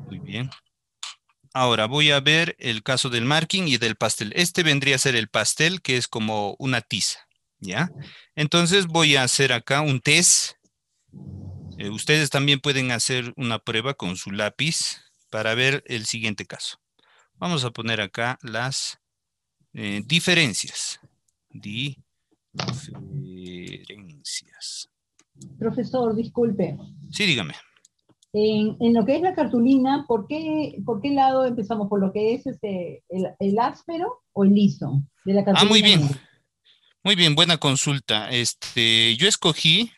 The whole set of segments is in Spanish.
Muy bien. Ahora voy a ver el caso del marking y del pastel. Este vendría a ser el pastel, que es como una tiza, ¿ya? Entonces voy a hacer acá un test. Ustedes también pueden hacer una prueba con su lápiz para ver el siguiente caso. Vamos a poner acá las diferencias. Diferencias. Profesor, disculpe. Sí, dígame. En lo que es la cartulina, por qué lado empezamos? ¿Por lo que es el áspero o el liso de la Ah, cartulina negra? muy bien, buena consulta. Yo escogí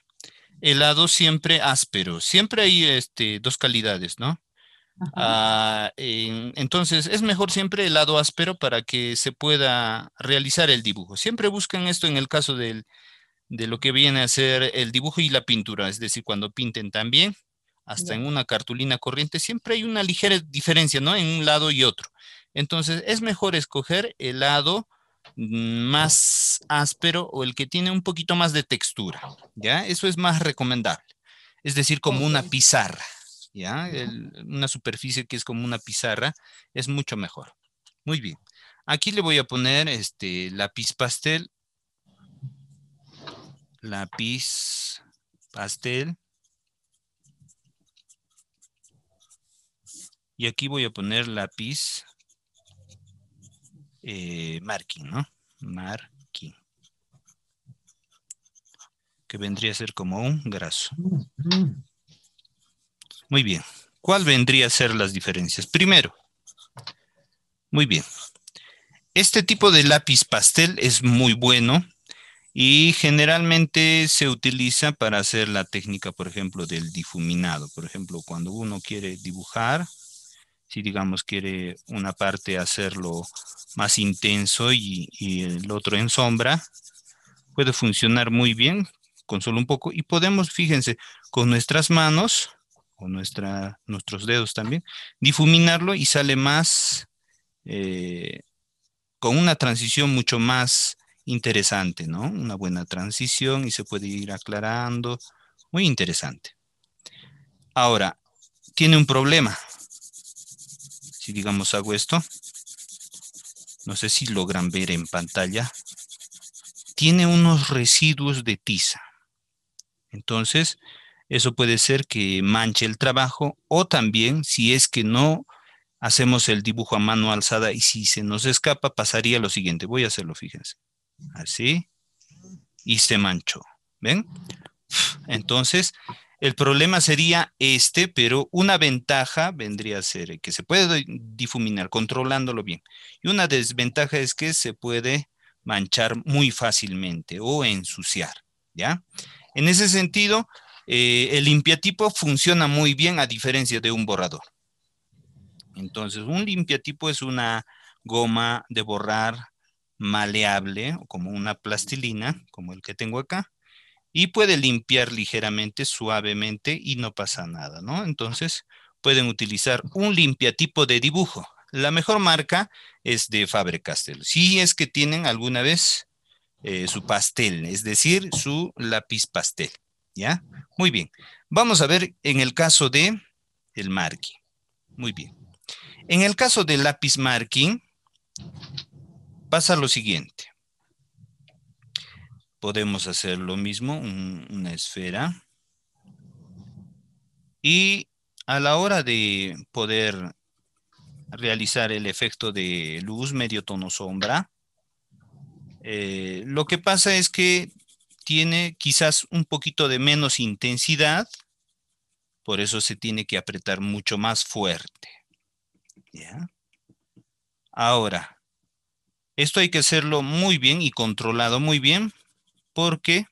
helado siempre áspero. Siempre hay dos calidades, ¿no? Ajá, Entonces, es mejor siempre el lado áspero para que se pueda realizar el dibujo. Siempre buscan esto en el caso de lo que viene a ser el dibujo y la pintura, es decir, cuando pinten también, hasta en ya. una cartulina corriente, siempre hay una ligera diferencia, ¿no? En un lado y otro. Entonces, es mejor escoger el lado más áspero o el que tiene un poquito más de textura, ¿ya? Eso es más recomendable. Es decir, como Ok. una pizarra, ¿ya? Una superficie que es como una pizarra es mucho mejor. Muy bien. Aquí le voy a poner este lápiz pastel, lápiz pastel, y aquí voy a poner lápiz marking, ¿no? Marking, que vendría a ser como un graso. Muy bien. ¿Cuál vendría a ser las diferencias? Primero, muy bien. Este tipo de lápiz pastel es muy bueno y generalmente se utiliza para hacer la técnica, por ejemplo, del difuminado. Por ejemplo, cuando uno quiere dibujar, si digamos quiere una parte hacerlo más intenso y el otro en sombra, puede funcionar muy bien con solo un poco. Y podemos, fíjense, con nuestras manos o nuestros dedos también, difuminarlo y sale más, eh, con una transición mucho más interesante, ¿no? Una buena transición y se puede ir aclarando. Muy interesante. Ahora, tiene un problema. Si digamos hago esto, no sé si logran ver en pantalla, tiene unos residuos de tiza. Entonces, eso puede ser que manche el trabajo o también si es que no hacemos el dibujo a mano alzada y si se nos escapa, pasaría lo siguiente. Voy a hacerlo, fíjense. Así y se manchó. ¿Ven? Entonces, el problema sería este, pero una ventaja vendría a ser que se puede difuminar controlándolo bien. Y una desventaja es que se puede manchar muy fácilmente o ensuciar, ¿ya? En ese sentido, el limpiatipo funciona muy bien a diferencia de un borrador. Entonces, un limpiatipo es una goma de borrar maleable, o como una plastilina, como el que tengo acá y puede limpiar ligeramente, suavemente y no pasa nada, ¿no? Entonces pueden utilizar un limpiatipo de dibujo. La mejor marca es de Faber-Castell. Si es que tienen alguna vez su pastel, es decir, su lápiz pastel, ¿ya? Muy bien. Vamos a ver en el caso de el marking. Muy bien. En el caso del lápiz marking pasa lo siguiente. Podemos hacer lo mismo, una esfera. Y a la hora de poder realizar el efecto de luz, medio tono sombra, lo que pasa es que tiene quizás un poquito de menos intensidad, por eso se tiene que apretar mucho más fuerte. ¿Ya? Ahora, esto hay que hacerlo muy bien y controlado muy bien, porque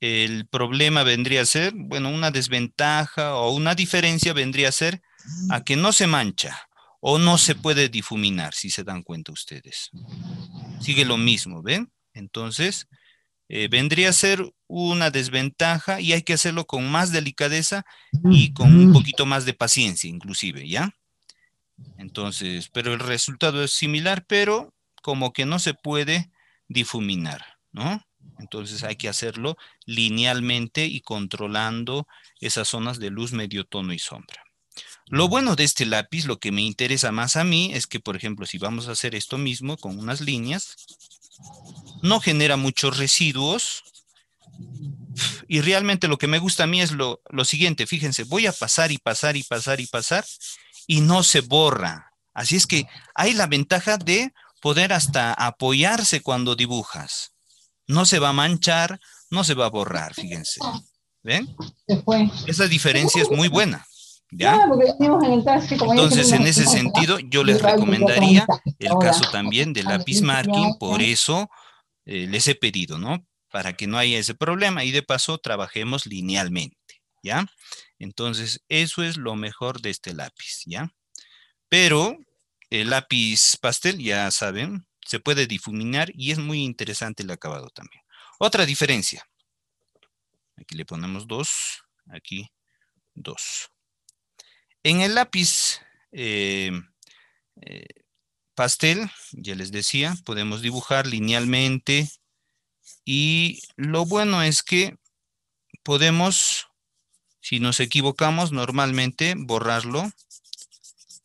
el problema vendría a ser, bueno, una desventaja o una diferencia vendría a ser a que no se mancha o no se puede difuminar, si se dan cuenta ustedes. Sigue lo mismo, ¿ven? Entonces, vendría a ser una desventaja y hay que hacerlo con más delicadeza y con un poquito más de paciencia, inclusive, ¿ya? Entonces, pero el resultado es similar, pero como que no se puede difuminar, ¿no? Entonces hay que hacerlo linealmente y controlando esas zonas de luz, medio tono y sombra. Lo bueno de este lápiz, lo que me interesa más a mí, es que, por ejemplo, si vamos a hacer esto mismo con unas líneas, no genera muchos residuos y realmente lo que me gusta a mí es lo siguiente, fíjense, voy a pasar y pasar y pasar y pasar y no se borra. Así es que hay la ventaja de poder hasta apoyarse cuando dibujas. No se va a manchar, no se va a borrar, fíjense. ¿Ven? Se fue. Esa diferencia es muy buena, ¿ya? Claro, porque venimos en el taxi, como ya Entonces, tenemos en la ese confianza, sentido, yo y les va y ya toma recomendaría mensajes. el Ahora, caso también del a lápiz ver, marking, por eso les he pedido, ¿no? Para que no haya ese problema y de paso trabajemos linealmente, ¿ya? Entonces, eso es lo mejor de este lápiz, ¿ya? Pero el lápiz pastel, ya saben, se puede difuminar y es muy interesante el acabado también. Otra diferencia, aquí le ponemos 2, aquí 2. En el lápiz eh, eh, pastel, ya les decía, podemos dibujar linealmente y lo bueno es que podemos, si nos equivocamos normalmente, borrarlo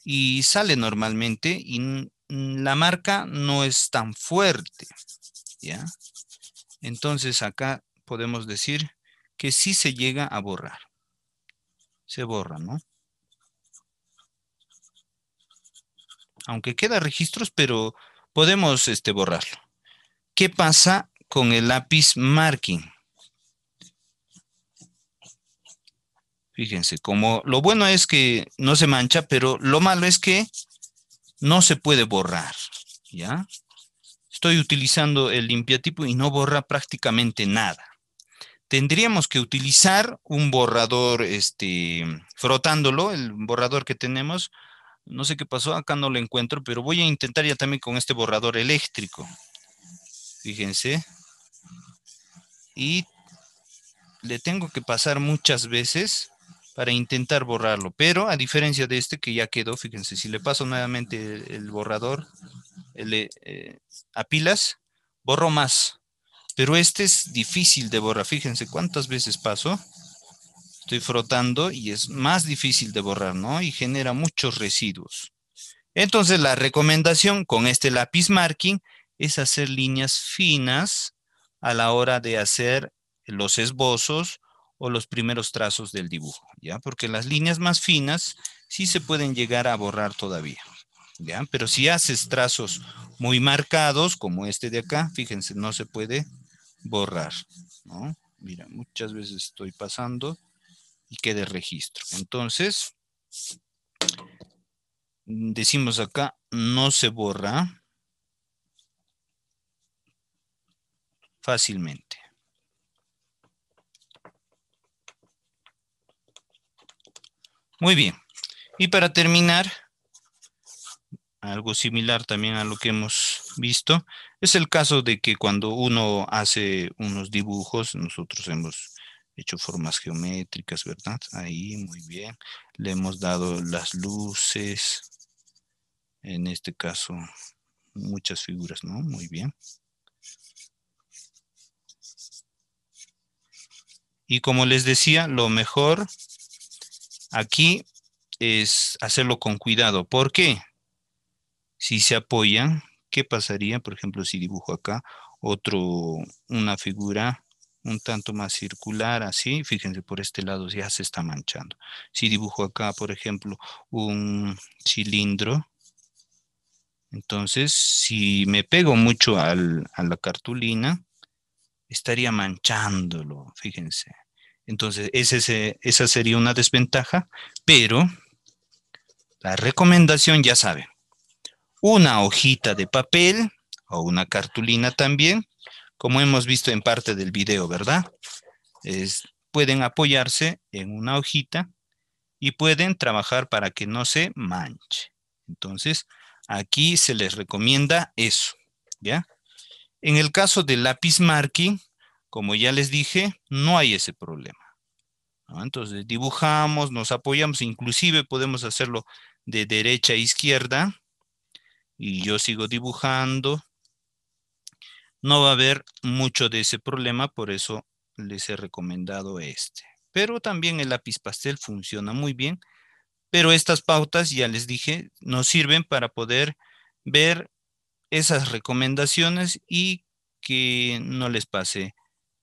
y sale normalmente y la marca no es tan fuerte, ¿ya? Entonces acá podemos decir que sí se llega a borrar, se borra, ¿no? Aunque queda registros, pero podemos borrarlo. ¿Qué pasa con el lápiz marking? Fíjense, como lo bueno es que no se mancha, pero lo malo es que no se puede borrar, ¿ya? Estoy utilizando el limpiatipo y no borra prácticamente nada. Tendríamos que utilizar un borrador, frotándolo, el borrador que tenemos. No sé qué pasó, acá no lo encuentro, pero voy a intentar ya también con este borrador eléctrico. Fíjense. Y le tengo que pasar muchas veces para intentar borrarlo. Pero a diferencia de este que ya quedó, fíjense, si le paso nuevamente el borrador a pilas, borro más. Pero este es difícil de borrar. Fíjense cuántas veces paso. Estoy frotando y es más difícil de borrar, ¿no? Y genera muchos residuos. Entonces, la recomendación con este lápiz marking es hacer líneas finas a la hora de hacer los esbozos o los primeros trazos del dibujo, ¿ya? Porque las líneas más finas sí se pueden llegar a borrar todavía, ¿ya? Pero si haces trazos muy marcados, como este de acá, fíjense, no se puede borrar, ¿no? Mira, muchas veces estoy pasando y quede registro. Entonces, decimos acá, no se borra fácilmente. Muy bien. Y para terminar, algo similar también a lo que hemos visto, es el caso de que cuando uno hace unos dibujos, nosotros hemos hecho formas geométricas, ¿verdad? Ahí, muy bien. Le hemos dado las luces, en este caso, muchas figuras, ¿no? Muy bien. Y como les decía, lo mejor aquí es hacerlo con cuidado. ¿Por qué? Si se apoyan, ¿qué pasaría? Por ejemplo, si dibujo acá una figura un tanto más circular, así, fíjense, por este lado ya se está manchando. Si dibujo acá, por ejemplo, un cilindro, entonces, si me pego mucho a la cartulina, estaría manchándolo, fíjense. Entonces, esa sería una desventaja, pero la recomendación, ya saben, una hojita de papel o una cartulina también, como hemos visto en parte del video, ¿verdad? Pueden apoyarse en una hojita y pueden trabajar para que no se manche. Entonces, aquí se les recomienda eso, ¿ya? En el caso del lápiz marking, como ya les dije, no hay ese problema, ¿no? Entonces, dibujamos, nos apoyamos, inclusive podemos hacerlo de derecha a izquierda y yo sigo dibujando. No va a haber mucho de ese problema, por eso les he recomendado este. Pero también el lápiz pastel funciona muy bien Pero estas pautas, ya les dije, nos sirven para poder ver esas recomendaciones y que no les pase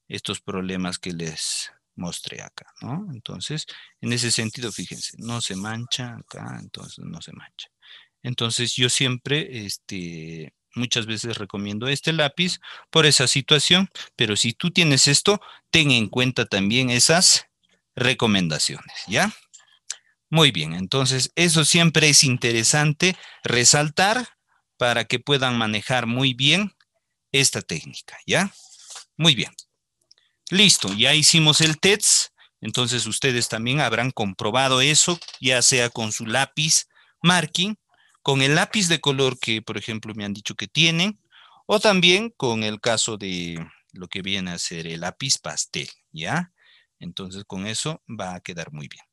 estos problemas que les mostré acá, ¿no? Entonces, en ese sentido, fíjense, no se mancha acá, entonces no se mancha. Entonces, yo siempre, muchas veces recomiendo este lápiz por esa situación, pero si tú tienes esto, ten en cuenta también esas recomendaciones, ¿ya? Muy bien, entonces eso siempre es interesante resaltar para que puedan manejar muy bien esta técnica, ¿ya? Muy bien. Listo, ya hicimos el TEDS, entonces ustedes también habrán comprobado eso, ya sea con su lápiz marking, con el lápiz de color que, por ejemplo, me han dicho que tienen, o también con el caso de lo que viene a ser el lápiz pastel, ¿ya? Entonces con eso va a quedar muy bien.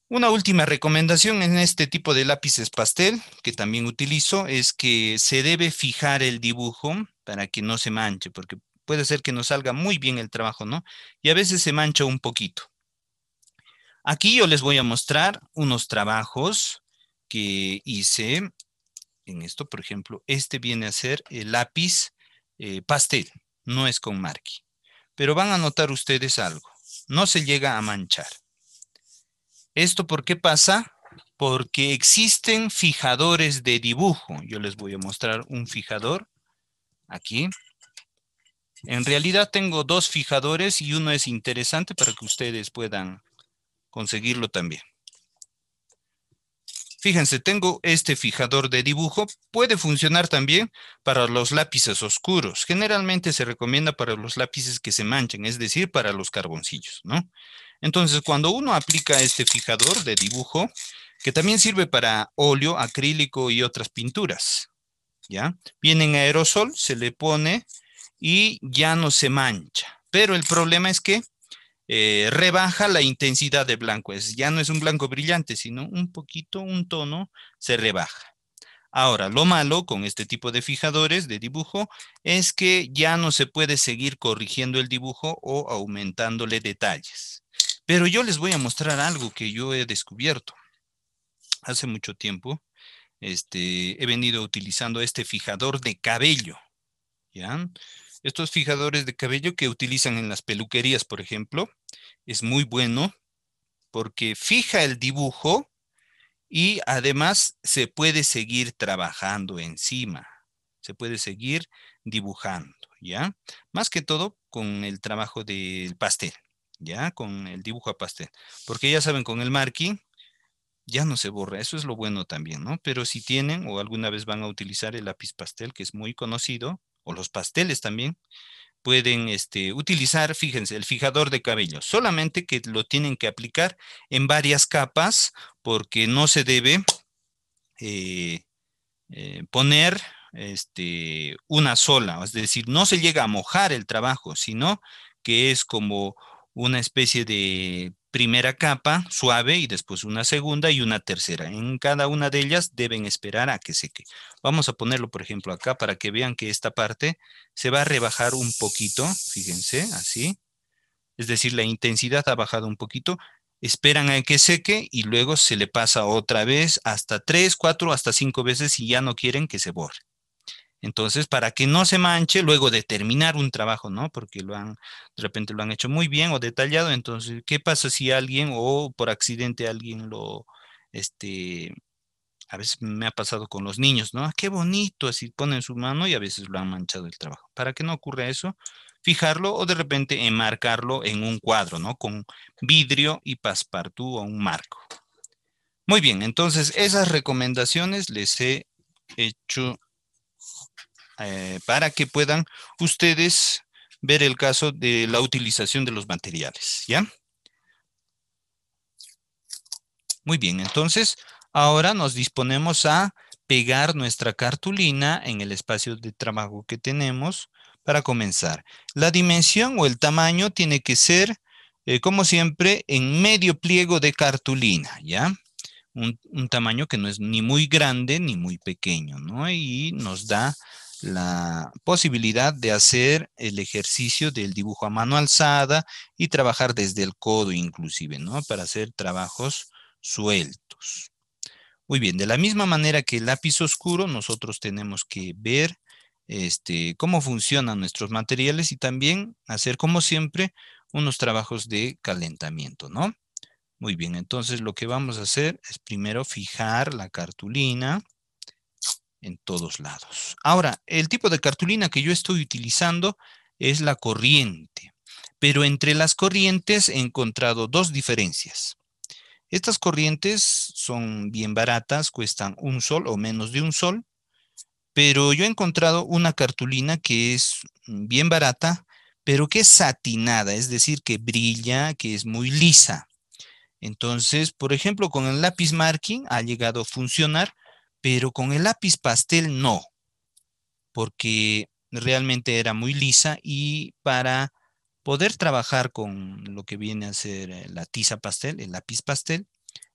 Una última recomendación en este tipo de lápices pastel que también utilizo es que se debe fijar el dibujo para que no se manche, porque puede ser que no salga muy bien el trabajo, ¿no? Y a veces se mancha un poquito. Aquí yo les voy a mostrar unos trabajos que hice en esto, por ejemplo, este viene a ser el lápiz pastel, no es con marque, pero van a notar ustedes algo, no se llega a manchar. ¿Esto por qué pasa? Porque existen fijadores de dibujo. Yo les voy a mostrar un fijador aquí. En realidad tengo dos fijadores y uno es interesante para que ustedes puedan conseguirlo también. Fíjense, tengo este fijador de dibujo. Puede funcionar también para los lápices oscuros. Generalmente se recomienda para los lápices que se manchen, es decir, para los carboncillos, ¿no? Entonces, cuando uno aplica este fijador de dibujo, que también sirve para óleo, acrílico y otras pinturas, ¿ya? Viene en aerosol, se le pone y ya no se mancha. Pero el problema es que rebaja la intensidad de blanco. Ya no es un blanco brillante, sino un poquito, un tono, se rebaja. Ahora, lo malo con este tipo de fijadores de dibujo es que ya no se puede seguir corrigiendo el dibujo o aumentándole detalles. Pero yo les voy a mostrar algo que yo he descubierto. Hace mucho tiempo, he venido utilizando este fijador de cabello, ¿ya? Estos fijadores de cabello que utilizan en las peluquerías, por ejemplo, es muy bueno porque fija el dibujo y además se puede seguir trabajando encima, se puede seguir dibujando, ¿ya? Más que todo con el trabajo del pastel, ¿ya? Con el dibujo a pastel, porque ya saben, con el marking ya no se borra, eso es lo bueno también, ¿no? Pero si tienen o alguna vez van a utilizar el lápiz pastel, que es muy conocido, o los pasteles también, pueden utilizar, fíjense, el fijador de cabello, solamente que lo tienen que aplicar en varias capas porque no se debe eh, poner una sola, es decir, no se llega a mojar el trabajo, sino que es como una especie de primera capa suave y después una segunda y una tercera. En cada una de ellas deben esperar a que seque. Vamos a ponerlo, por ejemplo, acá para que vean que esta parte se va a rebajar un poquito, fíjense, así. Es decir, la intensidad ha bajado un poquito. Esperan a que seque y luego se le pasa otra vez hasta tres, cuatro, hasta cinco veces si ya no quieren que se borre. Entonces, para que no se manche luego de terminar un trabajo, ¿no? Porque de repente lo han hecho muy bien o detallado. Entonces, ¿qué pasa si alguien o por accidente alguien este, a veces me ha pasado con los niños, ¿no? Ah, qué bonito, así ponen su mano y a veces lo han manchado el trabajo. Para que no ocurra eso, fijarlo o de repente enmarcarlo en un cuadro, ¿no? Con vidrio y passepartout o un marco. Muy bien, entonces esas recomendaciones les he hecho para que puedan ustedes ver el caso de la utilización de los materiales, ¿ya? Muy bien, entonces ahora nos disponemos a pegar nuestra cartulina en el espacio de trabajo que tenemos para comenzar. La dimensión o el tamaño tiene que ser, como siempre, en medio pliego de cartulina, ¿ya? Un tamaño que no es ni muy grande ni muy pequeño, ¿no? Y nos da la posibilidad de hacer el ejercicio del dibujo a mano alzada y trabajar desde el codo inclusive, ¿no? Para hacer trabajos sueltos. Muy bien, de la misma manera que el lápiz oscuro, nosotros tenemos que ver cómo funcionan nuestros materiales y también hacer, como siempre, unos trabajos de calentamiento, ¿no? Muy bien, entonces lo que vamos a hacer es primero fijar la cartulina en todos lados. Ahora, el tipo de cartulina que yo estoy utilizando es la corriente, pero entre las corrientes he encontrado dos diferencias. Estas corrientes son bien baratas, cuestan un sol o menos de un sol, pero yo he encontrado una cartulina que es bien barata, pero que es satinada, es decir, que brilla, que es muy lisa. Entonces, por ejemplo, con el lápiz marking ha llegado a funcionar, pero con el lápiz pastel no, porque realmente era muy lisa y para poder trabajar con lo que viene a ser la tiza pastel, el lápiz pastel,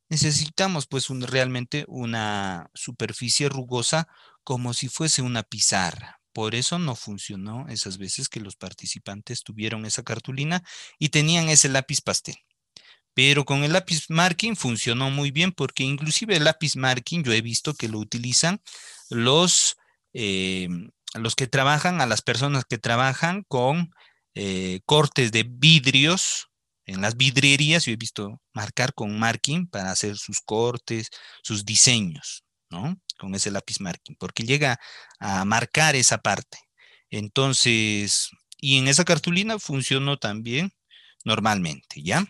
necesitamos pues realmente una superficie rugosa como si fuese una pizarra. Por eso no funcionó esas veces que los participantes tuvieron esa cartulina y tenían ese lápiz pastel. Pero con el lápiz marking funcionó muy bien porque inclusive el lápiz marking yo he visto que lo utilizan los, eh, los que trabajan, a las personas que trabajan con cortes de vidrios en las vidrierías. Yo he visto marcar con marking para hacer sus cortes, sus diseños, ¿no? Con ese lápiz marking, porque llega a marcar esa parte. Entonces, y en esa cartulina funcionó también normalmente, ¿ya?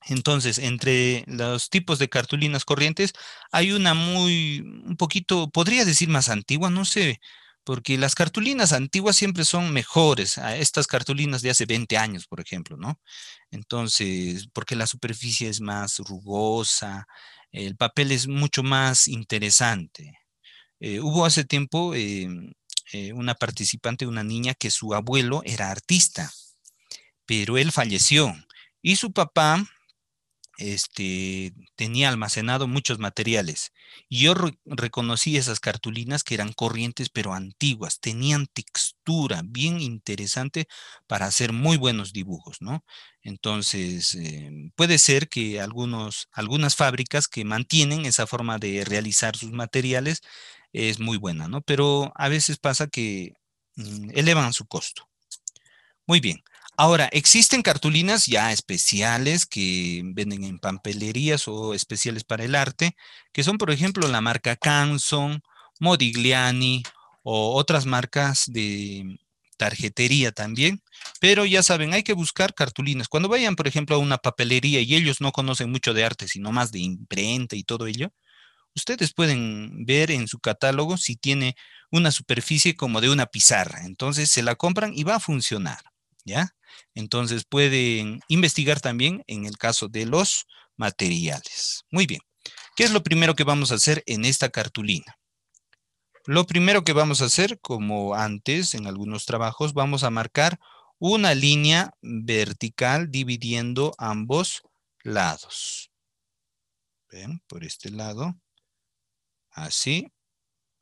Entonces, entre los tipos de cartulinas corrientes, hay una un poquito, podría decir más antigua, no sé, porque las cartulinas antiguas siempre son mejores a estas cartulinas de hace 20 años, por ejemplo, ¿no? Entonces, porque la superficie es más rugosa, el papel es mucho más interesante. Hubo hace tiempo una participante, una niña, que su abuelo era artista, pero él falleció y su papá tenía almacenado muchos materiales. Y yo reconocí esas cartulinas que eran corrientes, pero antiguas, tenían textura bien interesante para hacer muy buenos dibujos, ¿no? Entonces, puede ser que algunas fábricas que mantienen esa forma de realizar sus materiales es muy buena, ¿no? Pero a veces pasa que elevan su costo. Muy bien. Ahora, existen cartulinas ya especiales que venden en papelerías o especiales para el arte, que son, por ejemplo, la marca Canson, Modigliani o otras marcas de tarjetería también. Pero ya saben, hay que buscar cartulinas. Cuando vayan, por ejemplo, a una papelería y ellos no conocen mucho de arte, sino más de imprenta y todo ello, ustedes pueden ver en su catálogo si tiene una superficie como de una pizarra. Entonces se la compran y va a funcionar, ¿ya? Entonces pueden investigar también en el caso de los materiales. Muy bien. ¿Qué es lo primero que vamos a hacer en esta cartulina? Lo primero que vamos a hacer, como antes en algunos trabajos, vamos a marcar una línea vertical dividiendo ambos lados. ¿Ven? Por este lado, así.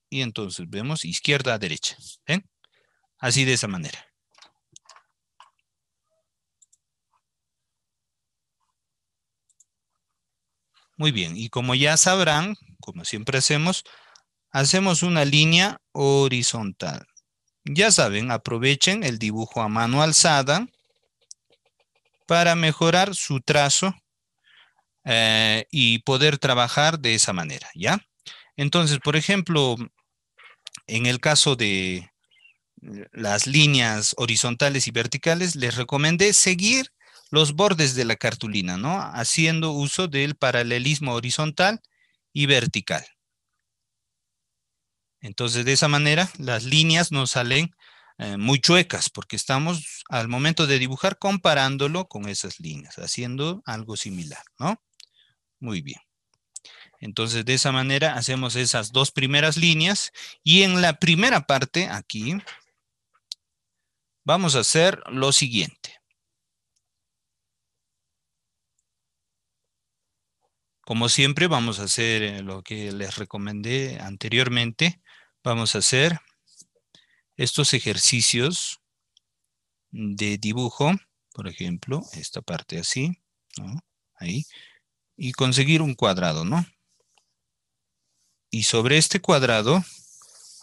Y entonces vemos izquierda a derecha. ¿Ven? Así de esa manera. Muy bien. Y como ya sabrán, como siempre hacemos una línea horizontal. Ya saben, aprovechen el dibujo a mano alzada para mejorar su trazo y poder trabajar de esa manera, ¿ya? Entonces, por ejemplo, en el caso de las líneas horizontales y verticales, les recomendé seguir los bordes de la cartulina, ¿no? Haciendo uso del paralelismo horizontal y vertical. Entonces, de esa manera, las líneas no salen muy chuecas, porque estamos al momento de dibujar comparándolo con esas líneas, haciendo algo similar, ¿no? Muy bien. Entonces, de esa manera hacemos esas dos primeras líneas y en la primera parte, aquí, vamos a hacer lo siguiente. Como siempre, vamos a hacer lo que les recomendé anteriormente. Vamos a hacer estos ejercicios de dibujo, por ejemplo, esta parte así, ¿no? Ahí. y conseguir un cuadrado, ¿no? Y sobre este cuadrado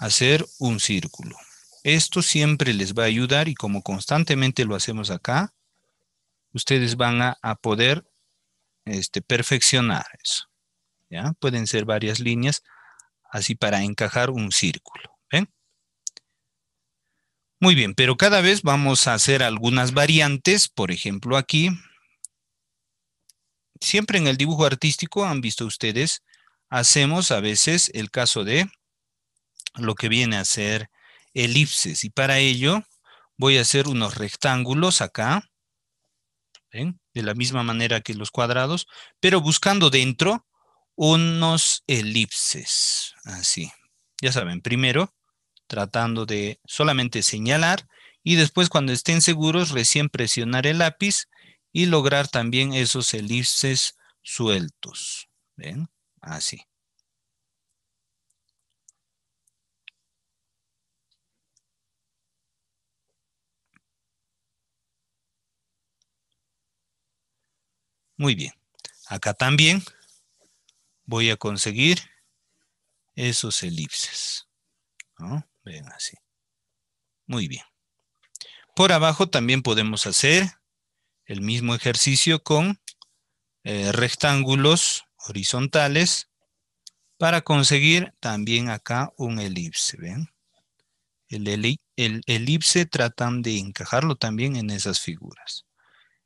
hacer un círculo. Esto siempre les va a ayudar y como constantemente lo hacemos acá, ustedes van a poder perfeccionar eso. ¿Ya? Pueden ser varias líneas así para encajar un círculo. ¿Ven? Muy bien, pero cada vez vamos a hacer algunas variantes. Por ejemplo, aquí, siempre en el dibujo artístico, han visto ustedes, hacemos a veces el caso de lo que viene a ser elipses. Y para ello voy a hacer unos rectángulos acá, ¿ven? De la misma manera que los cuadrados, pero buscando dentro unos elipses. Así. Ya saben, primero tratando de solamente señalar y después cuando estén seguros recién presionar el lápiz y lograr también esos elipses sueltos. ¿Ven? Así. Muy bien. Acá también voy a conseguir esos elipses, ¿no? Ven así. Muy bien. Por abajo también podemos hacer el mismo ejercicio con rectángulos horizontales para conseguir también acá un elipse, ¿ven? El elipse tratan de encajarlo también en esas figuras.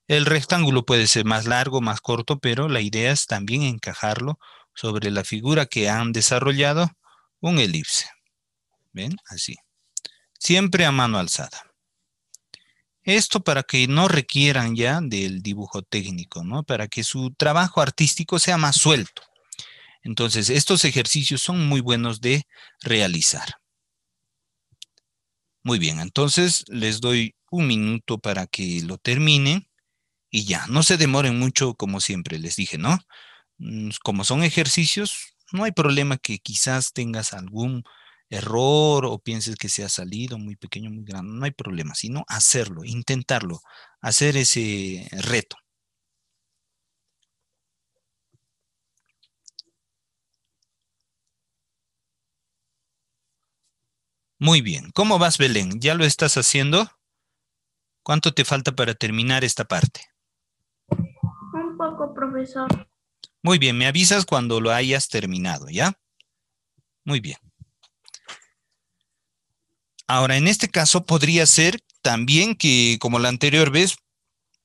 El rectángulo puede ser más largo, más corto, pero la idea es también encajarlo sobre la figura que han desarrollado, un elipse. ¿Ven? Así. Siempre a mano alzada. Esto para que no requieran ya del dibujo técnico, ¿no? Para que su trabajo artístico sea más suelto. Entonces, estos ejercicios son muy buenos de realizar. Muy bien, entonces les doy un minuto para que lo terminen y ya, no se demoren mucho como siempre les dije, ¿no? Como son ejercicios, no hay problema que quizás tengas algún error o pienses que se ha salido muy pequeño, muy grande, no hay problema, sino hacerlo, intentarlo, hacer ese reto. Muy bien, ¿cómo vas, Belén? ¿Ya lo estás haciendo? ¿Cuánto te falta para terminar esta parte? Un poco, profesor. Muy bien, me avisas cuando lo hayas terminado, ¿ya? Muy bien. Ahora, en este caso podría ser también que, como la anterior vez,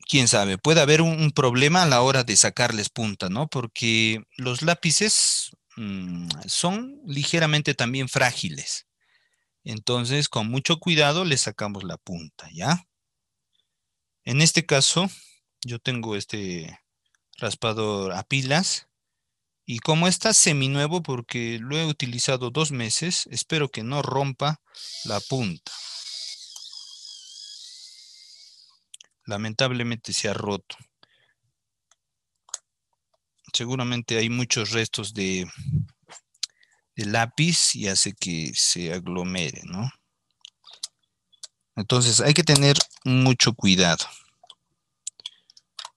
quién sabe, puede haber un problema a la hora de sacarles punta, ¿no? Porque los lápices son ligeramente también frágiles. Entonces, con mucho cuidado le sacamos la punta, ¿ya? En este caso, yo tengo este raspador a pilas y como está seminuevo porque lo he utilizado 2 meses, espero que no rompa la punta. Lamentablemente se ha roto. Seguramente hay muchos restos de lápiz y hace que se aglomere, ¿no? Entonces hay que tener mucho cuidado.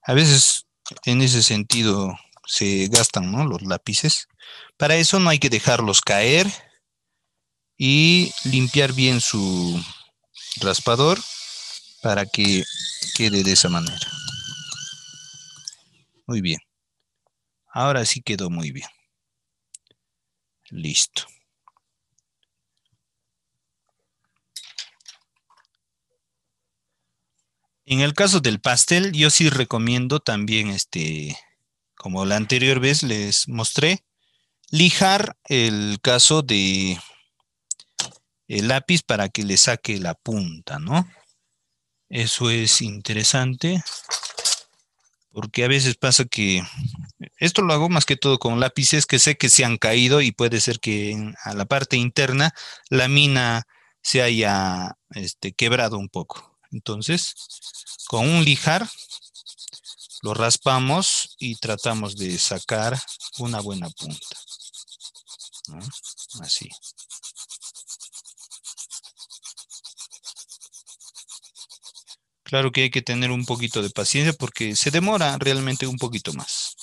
A veces en ese sentido se gastan, ¿no? Los lápices. Para eso no hay que dejarlos caer y limpiar bien su raspador para que quede de esa manera. Muy bien. Ahora sí quedó muy bien. Listo. En el caso del pastel, yo sí recomiendo también, como la anterior vez les mostré, lijar el caso de el lápiz para que le saque la punta, ¿no? Eso es interesante porque a veces pasa que esto lo hago más que todo con lápices que sé que se han caído y puede ser que a la parte interna la mina se haya quebrado un poco. Entonces, con un lijar lo raspamos y tratamos de sacar una buena punta, ¿no? Así. Claro que hay que tener un poquito de paciencia porque se demora realmente un poquito más.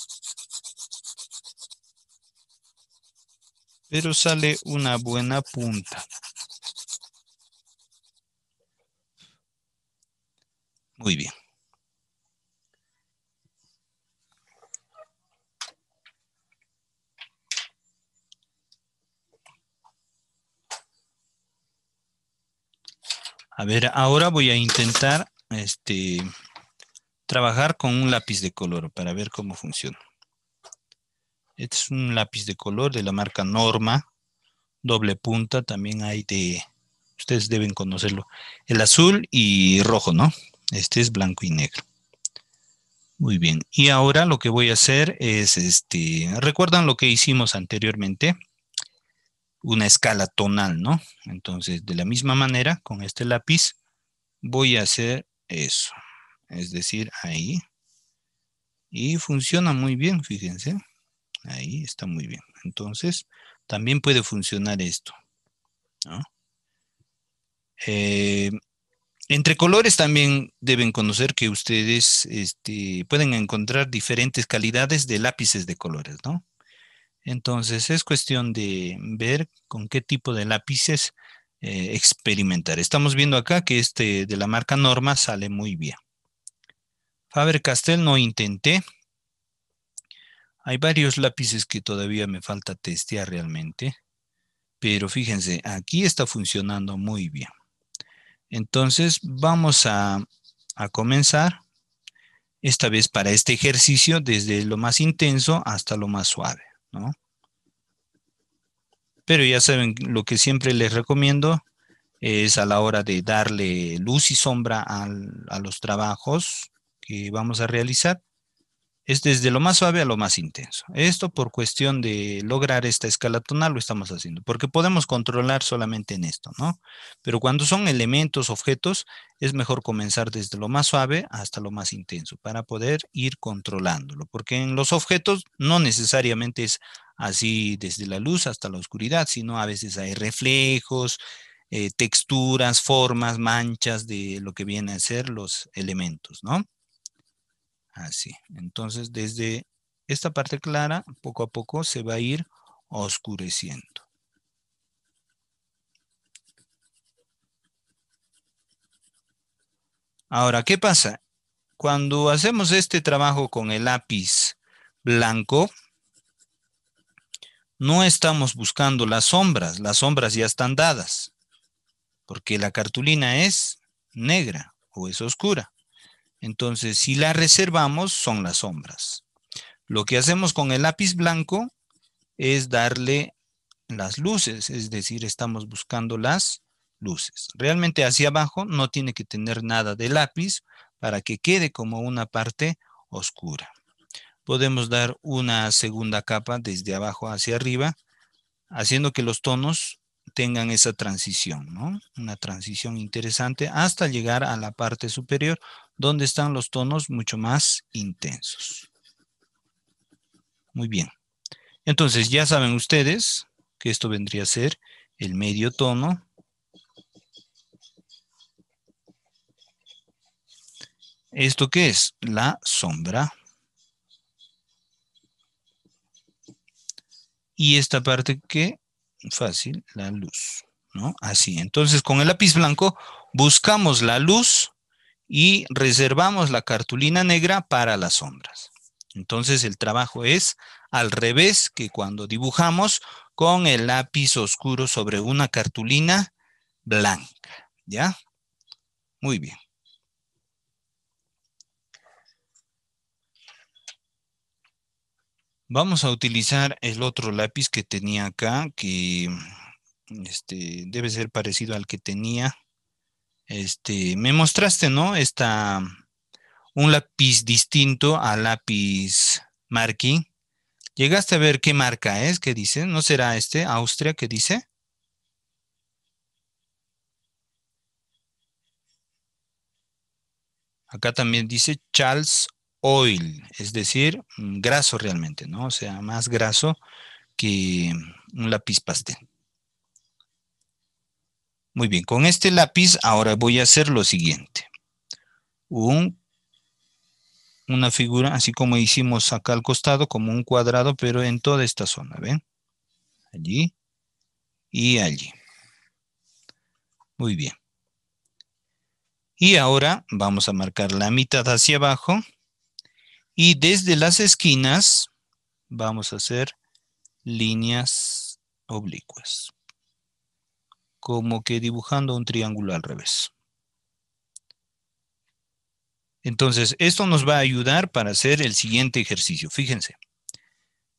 pero sale una buena punta. Muy bien. A ver, ahora voy a intentar trabajar con un lápiz de color para ver cómo funciona. Este es un lápiz de color de la marca Norma, doble punta, también hay ustedes deben conocerlo, el azul y rojo, ¿no? Este es blanco y negro. Muy bien, y ahora lo que voy a hacer es, ¿recuerdan lo que hicimos anteriormente? Una escala tonal, ¿no? Entonces, de la misma manera, con este lápiz, voy a hacer eso. Es decir, ahí. Y funciona muy bien, fíjense. Ahí está muy bien. Entonces, también puede funcionar esto, ¿no? Eh, Entre colores también deben conocer que ustedes pueden encontrar diferentes calidades de lápices de colores, ¿no? Entonces es cuestión de ver con qué tipo de lápices experimentar. Estamos viendo acá que este de la marca Norma sale muy bien. Faber-Castell no intenté. Hay varios lápices que todavía me falta testear realmente, pero fíjense, aquí está funcionando muy bien. Entonces vamos a comenzar. Esta vez para este ejercicio desde lo más intenso hasta lo más suave, ¿no? Pero ya saben, lo que siempre les recomiendo es a la hora de darle luz y sombra a los trabajos que vamos a realizar, es desde lo más suave a lo más intenso. Esto por cuestión de lograr esta escala tonal lo estamos haciendo, porque podemos controlar solamente en esto, ¿no? Pero cuando son elementos, objetos, es mejor comenzar desde lo más suave hasta lo más intenso para poder ir controlándolo, porque en los objetos no necesariamente es así desde la luz hasta la oscuridad, sino a veces hay reflejos, texturas, formas, manchas de lo que vienen a ser los elementos, ¿no? Así. Entonces, desde esta parte clara, poco a poco se va a ir oscureciendo. Ahora, ¿qué pasa? Cuando hacemos este trabajo con el lápiz blanco, no estamos buscando las sombras ya están dadas, porque la cartulina es negra o es oscura. Entonces, si la reservamos, son las sombras. Lo que hacemos con el lápiz blanco es darle las luces, es decir, estamos buscando las luces. Realmente hacia abajo no tiene que tener nada de lápiz para que quede como una parte oscura. Podemos dar una segunda capa desde abajo hacia arriba, haciendo que los tonos tengan esa transición, ¿no? Una transición interesante hasta llegar a la parte superior, donde están los tonos mucho más intensos. Muy bien. Entonces ya saben ustedes que esto vendría a ser el medio tono. ¿Esto qué es? La sombra. Y esta parte que, fácil, la luz, ¿no? Así. Entonces con el lápiz blanco buscamos la luz y reservamos la cartulina negra para las sombras. Entonces el trabajo es al revés que cuando dibujamos con el lápiz oscuro sobre una cartulina blanca, ¿ya? Muy bien. Vamos a utilizar el otro lápiz que tenía acá, que debe ser parecido al que tenía. Me mostraste, ¿no? Un lápiz distinto al lápiz Marking. ¿Llegaste a ver qué marca es? ¿Qué dice? ¿No será Austria, qué dice? Acá también dice Charles Oil, es decir, graso realmente, ¿no? O sea, más graso que un lápiz pastel. Muy bien, con este lápiz ahora voy a hacer lo siguiente. Una figura, así como hicimos acá al costado, como un cuadrado, pero en toda esta zona, ¿ven? Allí, y allí. Muy bien. Y ahora vamos a marcar la mitad hacia abajo y desde las esquinas vamos a hacer líneas oblicuas, como que dibujando un triángulo al revés. Entonces, esto nos va a ayudar para hacer el siguiente ejercicio. Fíjense,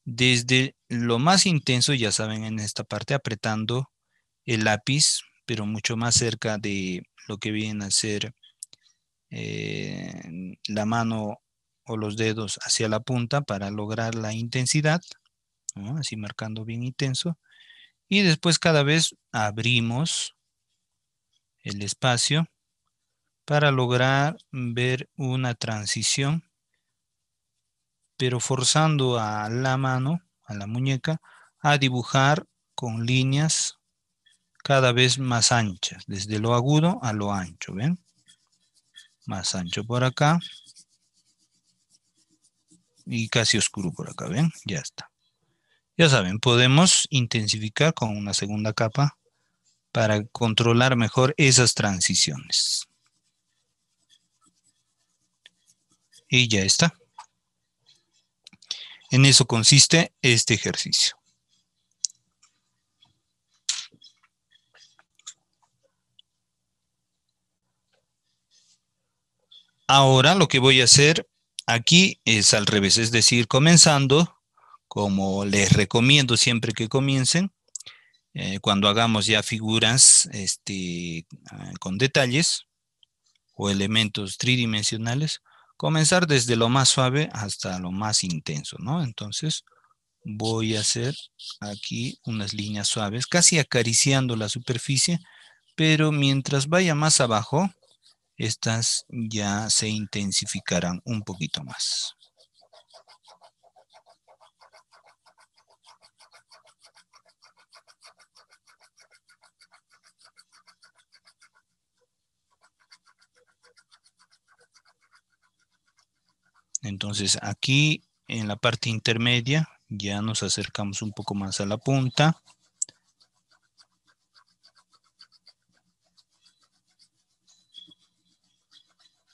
desde lo más intenso, ya saben, en esta parte apretando el lápiz, pero mucho más cerca de lo que viene a ser la mano o los dedos hacia la punta para lograr la intensidad, ¿no? Así marcando bien intenso. Y después cada vez abrimos el espacio para lograr ver una transición, pero forzando a la mano, a la muñeca, a dibujar con líneas cada vez más anchas, desde lo agudo a lo ancho, ¿ven? Más ancho por acá y casi oscuro por acá, ¿ven? Ya está. Ya saben, podemos intensificar con una segunda capa para controlar mejor esas transiciones. Y ya está. En eso consiste este ejercicio. Ahora lo que voy a hacer aquí es al revés, es decir, comenzando, como les recomiendo siempre que comiencen, cuando hagamos ya figuras con detalles o elementos tridimensionales, comenzar desde lo más suave hasta lo más intenso, ¿no? Entonces voy a hacer aquí unas líneas suaves, casi acariciando la superficie, pero mientras vaya más abajo, estas ya se intensificarán un poquito más. Entonces aquí en la parte intermedia ya nos acercamos un poco más a la punta.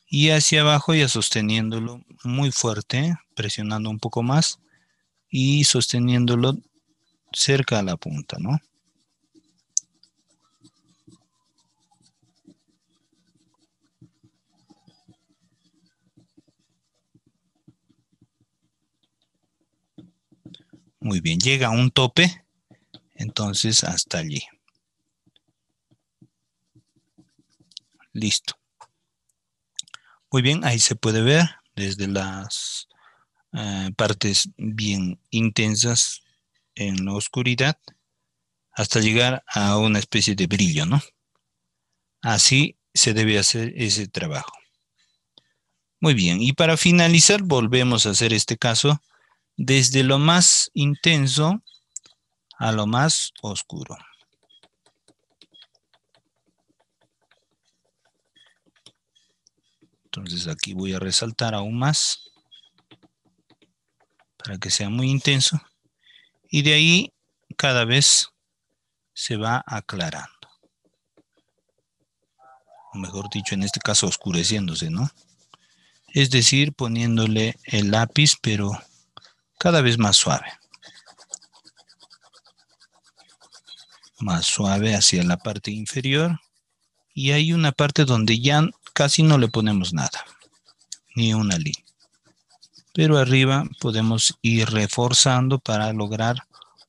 Y hacia abajo ya sosteniéndolo muy fuerte, presionando un poco más y sosteniéndolo cerca a la punta, ¿no? Muy bien, llega a un tope, entonces hasta allí. Listo. Muy bien, ahí se puede ver desde las partes bien intensas en la oscuridad hasta llegar a una especie de brillo, ¿no? Así se debe hacer ese trabajo. Muy bien, y para finalizar volvemos a hacer este caso desde lo más intenso a lo más oscuro. Entonces aquí voy a resaltar aún más para que sea muy intenso. Y de ahí cada vez se va aclarando. O mejor dicho, en este caso oscureciéndose, ¿no? Es decir, poniéndole el lápiz, pero cada vez más suave. Más suave hacia la parte inferior. Y hay una parte donde ya casi no le ponemos nada, ni una línea. Pero arriba podemos ir reforzando para lograr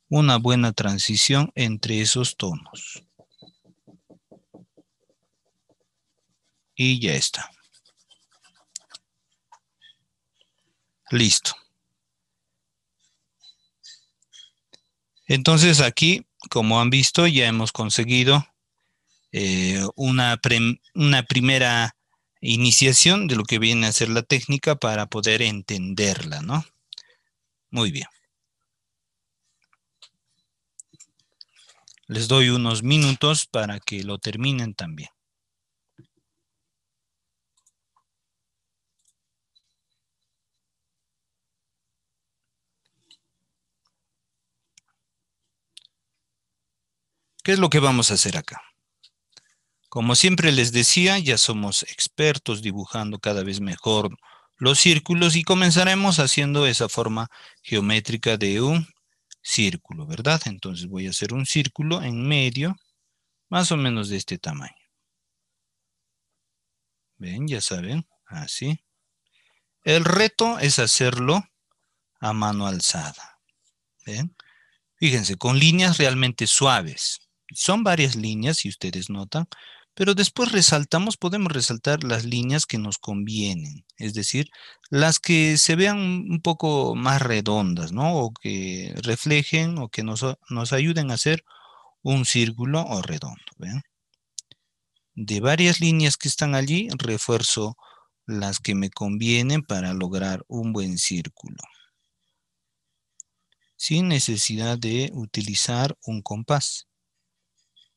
una buena transición entre esos tonos. Y ya está. Listo. Entonces aquí, como han visto, ya hemos conseguido una primera iniciación de lo que viene a ser la técnica para poder entenderla, ¿no? Muy bien. Les doy unos minutos para que lo terminen también. ¿Qué es lo que vamos a hacer acá? Como siempre les decía, ya somos expertos dibujando cada vez mejor los círculos y comenzaremos haciendo esa forma geométrica de un círculo, ¿verdad? Entonces voy a hacer un círculo en medio, más o menos de este tamaño. ¿Ven? Ya saben, así. El reto es hacerlo a mano alzada. ¿Ven? Fíjense, con líneas realmente suaves. Son varias líneas, si ustedes notan, pero después podemos resaltar las líneas que nos convienen, es decir, las que se vean un poco más redondas, ¿no? O que reflejen o que nos ayuden a hacer un círculo o redondo, ¿ven? De varias líneas que están allí, refuerzo las que me convienen para lograr un buen círculo, sin necesidad de utilizar un compás.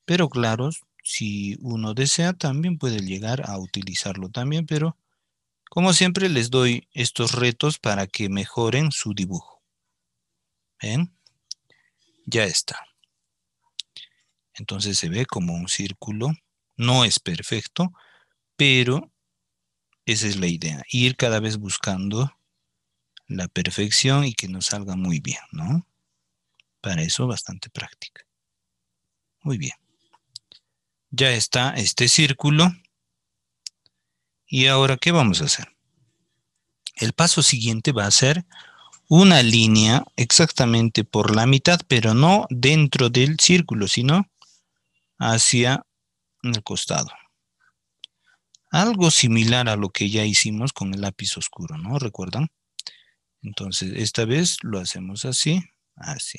Pero claro, si uno desea, también puede llegar a utilizarlo también, pero como siempre les doy estos retos para que mejoren su dibujo. ¿Ven? Ya está. Entonces se ve como un círculo. No es perfecto, pero esa es la idea. Ir cada vez buscando la perfección y que nos salga muy bien, ¿no? Para eso bastante práctica. Muy bien. Ya está este círculo. ¿Y ahora qué vamos a hacer? El paso siguiente va a ser una línea exactamente por la mitad, pero no dentro del círculo, sino hacia el costado. Algo similar a lo que ya hicimos con el lápiz oscuro, ¿no? ¿Recuerdan? Entonces, esta vez lo hacemos así, así.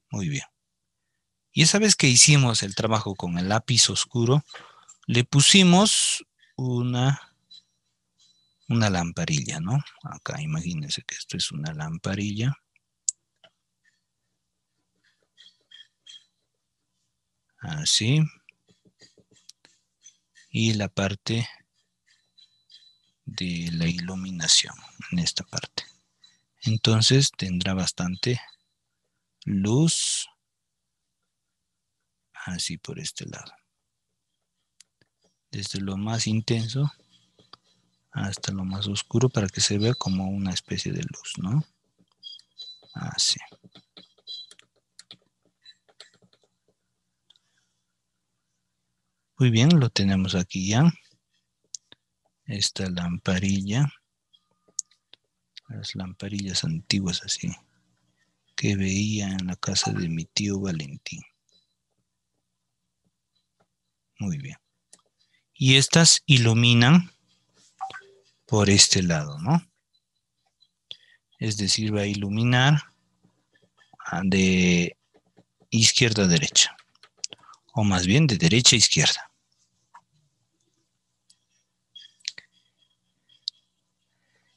Muy bien. Y esa vez que hicimos el trabajo con el lápiz oscuro, le pusimos una lamparilla, ¿no? Acá imagínense que esto es una lamparilla. Así. Y la parte de la iluminación en esta parte. Entonces tendrá bastante luz así por este lado. Desde lo más intenso hasta lo más oscuro para que se vea como una especie de luz, ¿no? Así. Muy bien, lo tenemos aquí ya. Esta lamparilla. Las lamparillas antiguas así que veía en la casa de mi tío Valentín. Muy bien. Y estas iluminan por este lado, ¿no? Es decir, va a iluminar de izquierda a derecha, o más bien de derecha a izquierda.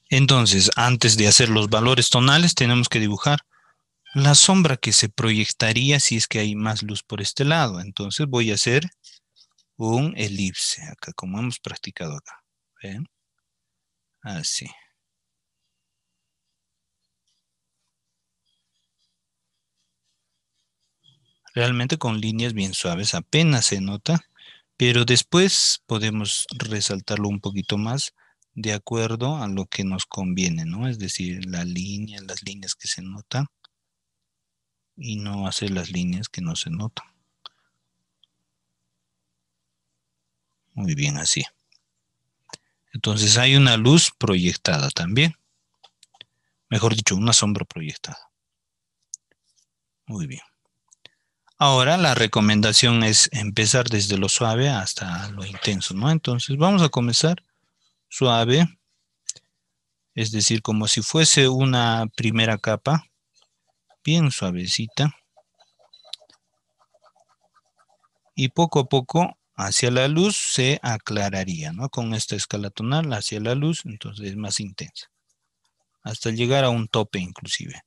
Entonces, antes de hacer los valores tonales, tenemos que dibujar la sombra que se proyectaría si es que hay más luz por este lado. Entonces voy a hacer un elipse, acá como hemos practicado acá. ¿Ven? Así. Realmente con líneas bien suaves apenas se nota, pero después podemos resaltarlo un poquito más de acuerdo a lo que nos conviene, ¿no? Es decir, las líneas que se notan y no hacer las líneas que no se notan. Muy bien, así. Entonces hay una luz proyectada también. Mejor dicho, una sombra proyectada. Muy bien. Ahora la recomendación es empezar desde lo suave hasta lo intenso, ¿no? Entonces vamos a comenzar suave, es decir, como si fuese una primera capa, bien suavecita. Y poco a poco hacia la luz se aclararía, ¿no? Con esta escala tonal hacia la luz, entonces es más intensa. Hasta llegar a un tope inclusive.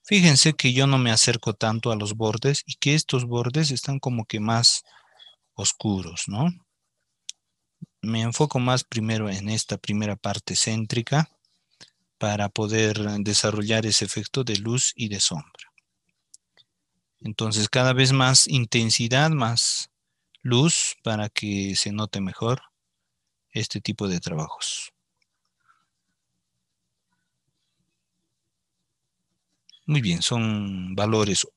Fíjense que yo no me acerco tanto a los bordes y que estos bordes están como que más oscuros, ¿no? Me enfoco más primero en esta primera parte céntrica para poder desarrollar ese efecto de luz y de sombra. Entonces cada vez más intensidad, más luz para que se note mejor este tipo de trabajos. Muy bien, son valores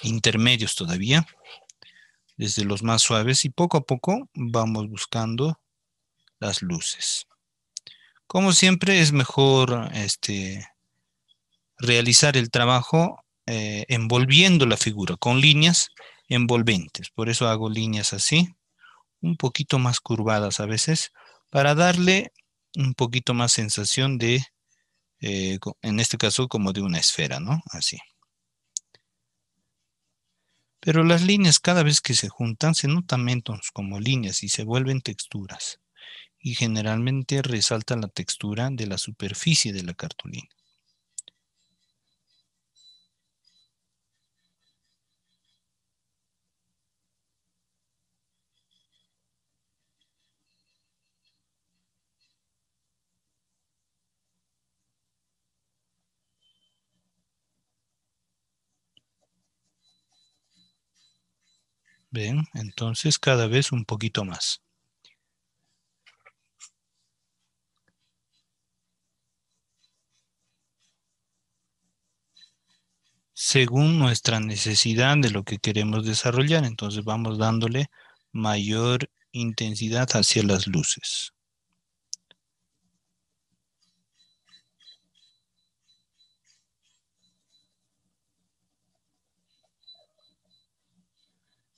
intermedios todavía, desde los más suaves, y poco a poco vamos buscando las luces. Como siempre es mejor realizar el trabajo envolviendo la figura con líneas envolventes. Por eso hago líneas así, un poquito más curvadas a veces, para darle un poquito más sensación de, en este caso, como de una esfera, ¿no? Así. Pero las líneas cada vez que se juntan se notan menos como líneas y se vuelven texturas. Y generalmente resalta la textura de la superficie de la cartulina. ¿Ven? Entonces cada vez un poquito más. Según nuestra necesidad de lo que queremos desarrollar, entonces vamos dándole mayor intensidad hacia las luces.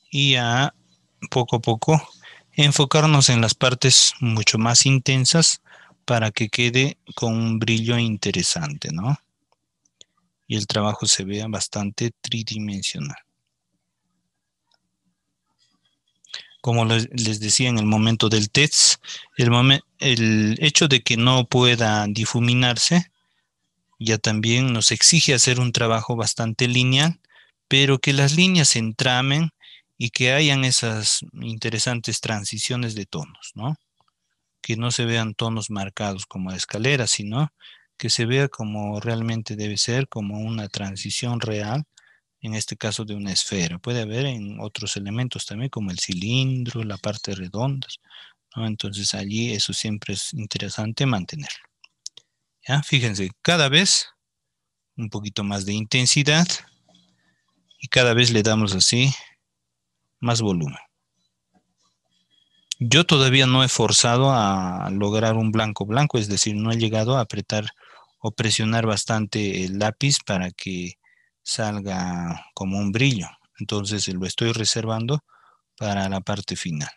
Y a poco a poco enfocarnos en las partes mucho más intensas para que quede con un brillo interesante, ¿no? Y el trabajo se vea bastante tridimensional. Como les decía en el momento del test, el hecho de que no pueda difuminarse ya también nos exige hacer un trabajo bastante lineal, pero que las líneas se entramen y que hayan esas interesantes transiciones de tonos, ¿no? Que no se vean tonos marcados como de escalera, sino que se vea como realmente debe ser, como una transición real, en este caso de una esfera. Puede haber en otros elementos también, como el cilindro, la parte redonda, ¿no? Entonces allí eso siempre es interesante mantenerlo. ¿Ya? Fíjense, cada vez un poquito más de intensidad y cada vez le damos así más volumen. Yo todavía no he forzado a lograr un blanco blanco, es decir, no he llegado a apretar o presionar bastante el lápiz para que salga como un brillo. Entonces lo estoy reservando para la parte final.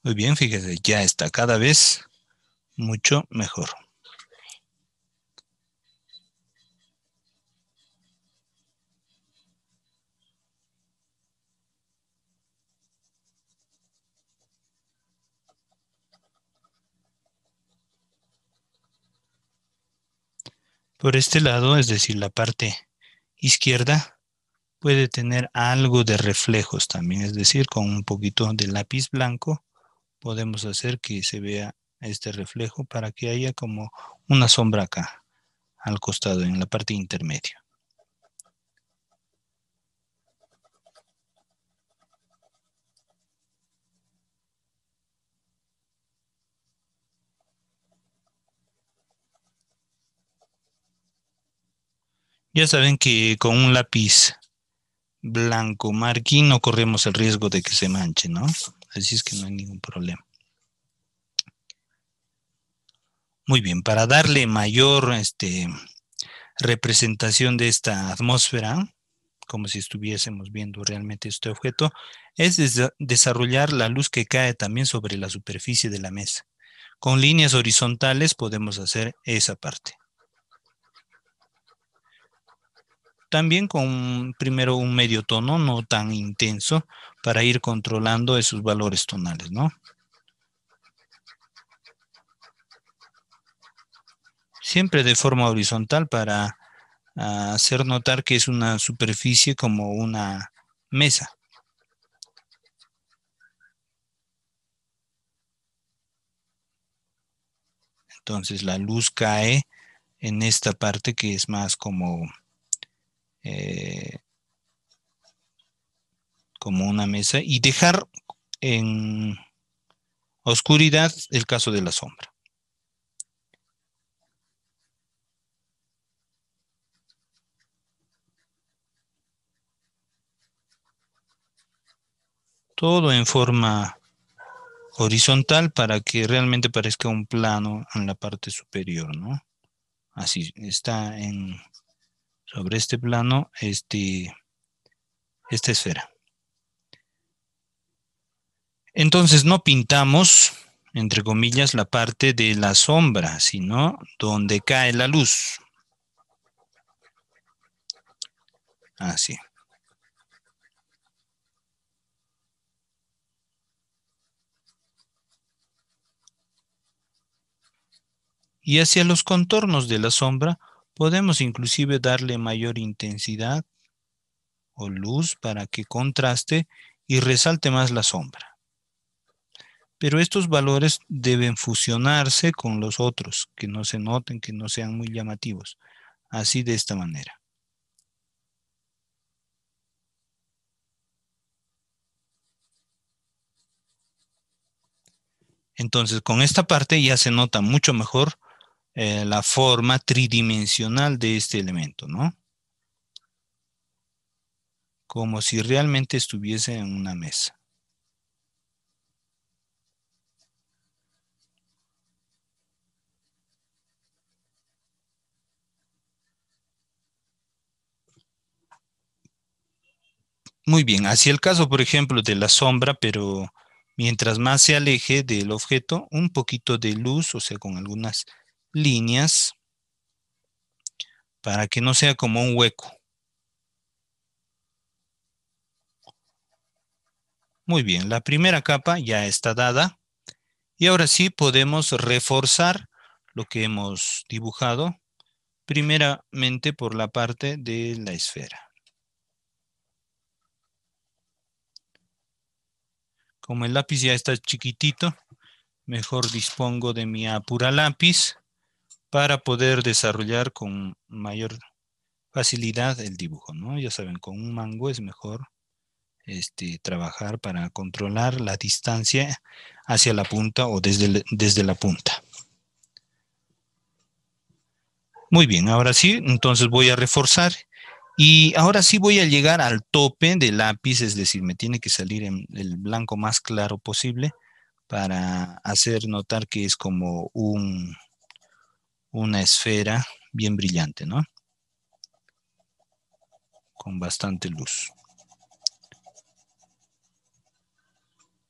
Muy bien, fíjese, ya está cada vez mucho mejor. Por este lado, es decir, la parte izquierda, puede tener algo de reflejos también, es decir, con un poquito de lápiz blanco podemos hacer que se vea este reflejo para que haya como una sombra acá, al costado, en la parte intermedia. Ya saben que con un lápiz blanco marquín no corremos el riesgo de que se manche, ¿no? Así es que no hay ningún problema. Muy bien, para darle mayor representación de esta atmósfera, como si estuviésemos viendo realmente este objeto, es desarrollar la luz que cae también sobre la superficie de la mesa. Con líneas horizontales podemos hacer esa parte. También con primero un medio tono, no tan intenso, para ir controlando esos valores tonales, ¿no? Siempre de forma horizontal para hacer notar que es una superficie como una mesa. Entonces la luz cae en esta parte que es más eh, como una mesa y dejar en oscuridad el caso de la sombra. Todo en forma horizontal para que realmente parezca un plano en la parte superior, ¿no? Así está sobre este plano, esta esfera. Entonces no pintamos, entre comillas, la parte de la sombra, sino donde cae la luz. Así. Y hacia los contornos de la sombra podemos inclusive darle mayor intensidad o luz para que contraste y resalte más la sombra. Pero estos valores deben fusionarse con los otros, que no se noten, que no sean muy llamativos. Así de esta manera. Entonces, con esta parte ya se nota mucho mejor la forma tridimensional de este elemento, ¿no? Como si realmente estuviese en una mesa. Muy bien, hacia el caso, por ejemplo, de la sombra, pero mientras más se aleje del objeto, un poquito de luz, o sea, con algunas líneas, para que no sea como un hueco. Muy bien, la primera capa ya está dada y ahora sí podemos reforzar lo que hemos dibujado, primeramente por la parte de la esfera. Como el lápiz ya está chiquitito, mejor dispongo de mi apura lápiz para poder desarrollar con mayor facilidad el dibujo, ¿no? Ya saben, con un mango es mejor trabajar para controlar la distancia hacia la punta o desde la punta. Muy bien, ahora sí, entonces voy a reforzar y ahora sí voy a llegar al tope del lápiz, es decir, me tiene que salir en el blanco más claro posible para hacer notar que es como una esfera bien brillante, ¿no? Con bastante luz.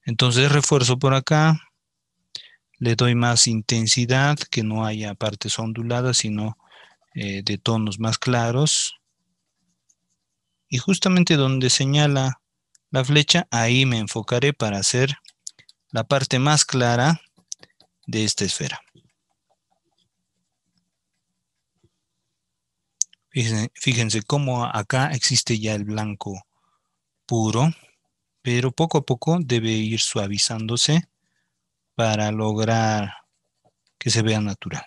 Entonces refuerzo por acá, le doy más intensidad, que no haya partes onduladas, sino de tonos más claros. Y justamente donde señala la flecha, ahí me enfocaré para hacer la parte más clara de esta esfera. Fíjense cómo acá existe ya el blanco puro, pero poco a poco debe ir suavizándose para lograr que se vea natural.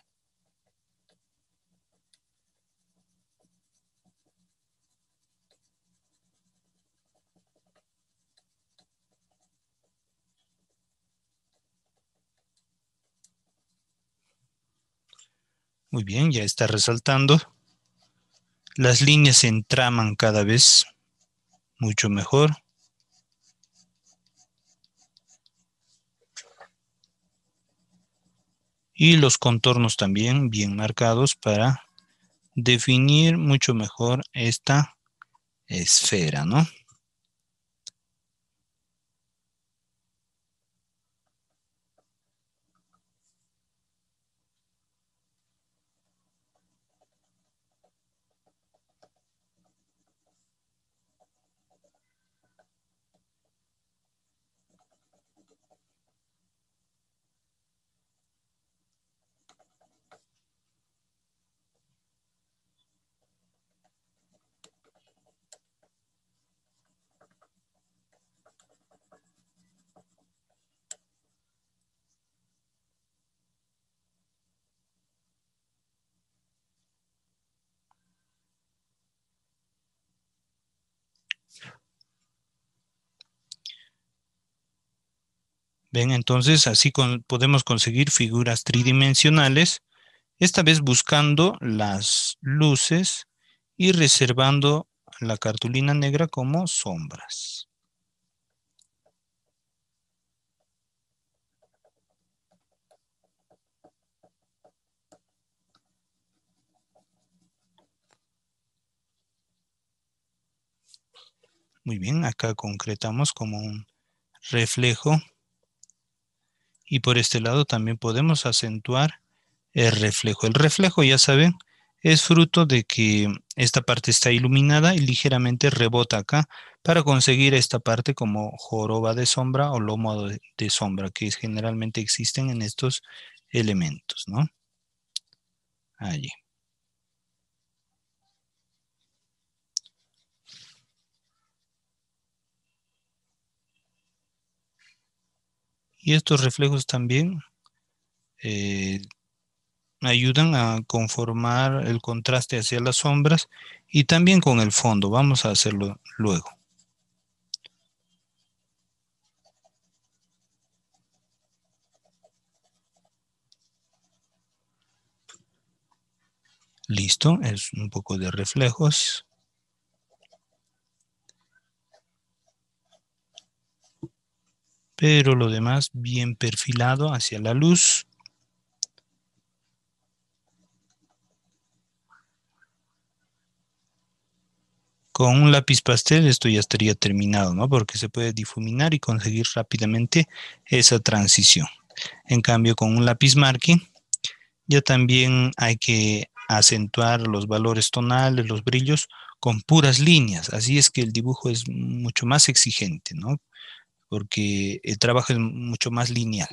Muy bien, ya está resaltando. Las líneas se entraman cada vez mucho mejor. Y los contornos también bien marcados para definir mucho mejor esta esfera, ¿no? ¿Ven? Entonces, así podemos conseguir figuras tridimensionales, esta vez buscando las luces y reservando la cartulina negra como sombras. Muy bien, acá concretamos como un reflejo. Y por este lado también podemos acentuar el reflejo. El reflejo, ya saben, es fruto de que esta parte está iluminada y ligeramente rebota acá para conseguir esta parte como joroba de sombra o lomo de sombra que generalmente existen en estos elementos, ¿no? Allí. Y estos reflejos también eh, ayudan a conformar el contraste hacia las sombras y también con el fondo. Vamos a hacerlo luego. Listo, es un poco de reflejos. Pero lo demás bien perfilado hacia la luz. Con un lápiz pastel esto ya estaría terminado, ¿no? Porque se puede difuminar y conseguir rápidamente esa transición. En cambio, con un lápiz marking ya también hay que acentuar los valores tonales, los brillos con puras líneas. Así es que el dibujo es mucho más exigente, ¿no? Porque el trabajo es mucho más lineal.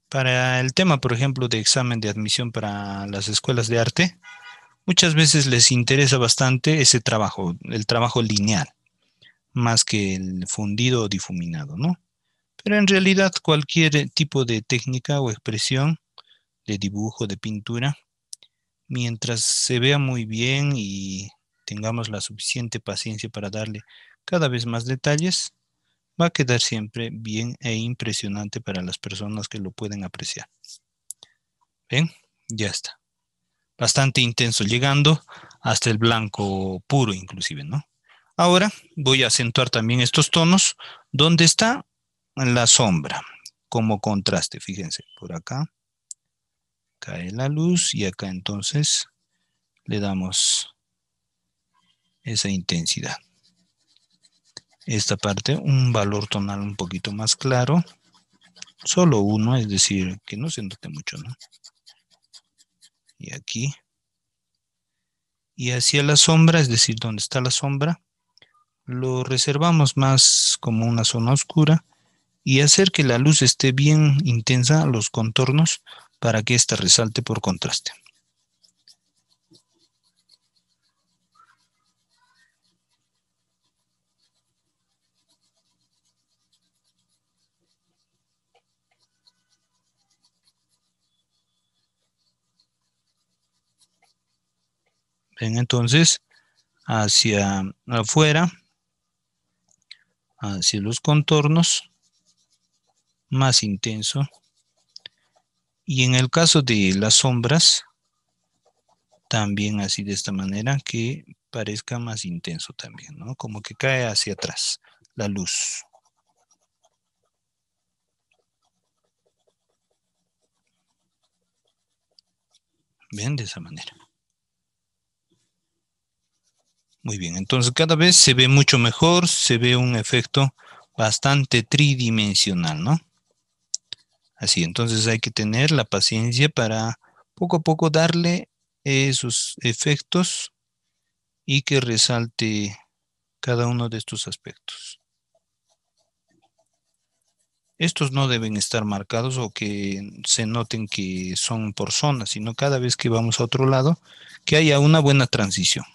Para el tema, por ejemplo, de examen de admisión para las escuelas de arte, muchas veces les interesa bastante ese trabajo, el trabajo lineal, más que el fundido o difuminado, ¿no? Pero en realidad cualquier tipo de técnica o expresión de dibujo, de pintura, mientras se vea muy bien y tengamos la suficiente paciencia para darle cada vez más detalles, va a quedar siempre bien e impresionante para las personas que lo pueden apreciar. ¿Ven? Ya está. Bastante intenso, llegando hasta el blanco puro inclusive, ¿no? Ahora voy a acentuar también estos tonos donde está la sombra como contraste. Fíjense, por acá cae la luz y acá entonces le damos esa intensidad. Esta parte, un valor tonal un poquito más claro, solo uno, es decir, que no se note mucho, ¿no? Y aquí. Y hacia la sombra, es decir, donde está la sombra, lo reservamos más como una zona oscura y hacer que la luz esté bien intensa, los contornos, para que ésta resalte por contraste. Ven entonces hacia afuera, hacia los contornos, más intenso. Y en el caso de las sombras, también así de esta manera que parezca más intenso también, ¿no? Como que cae hacia atrás la luz. Ven de esa manera. Muy bien, entonces cada vez se ve mucho mejor, se ve un efecto bastante tridimensional, ¿no? Así, entonces hay que tener la paciencia para poco a poco darle esos efectos y que resalte cada uno de estos aspectos. Estos no deben estar marcados o que se noten que son por zonas, sino cada vez que vamos a otro lado, que haya una buena transición.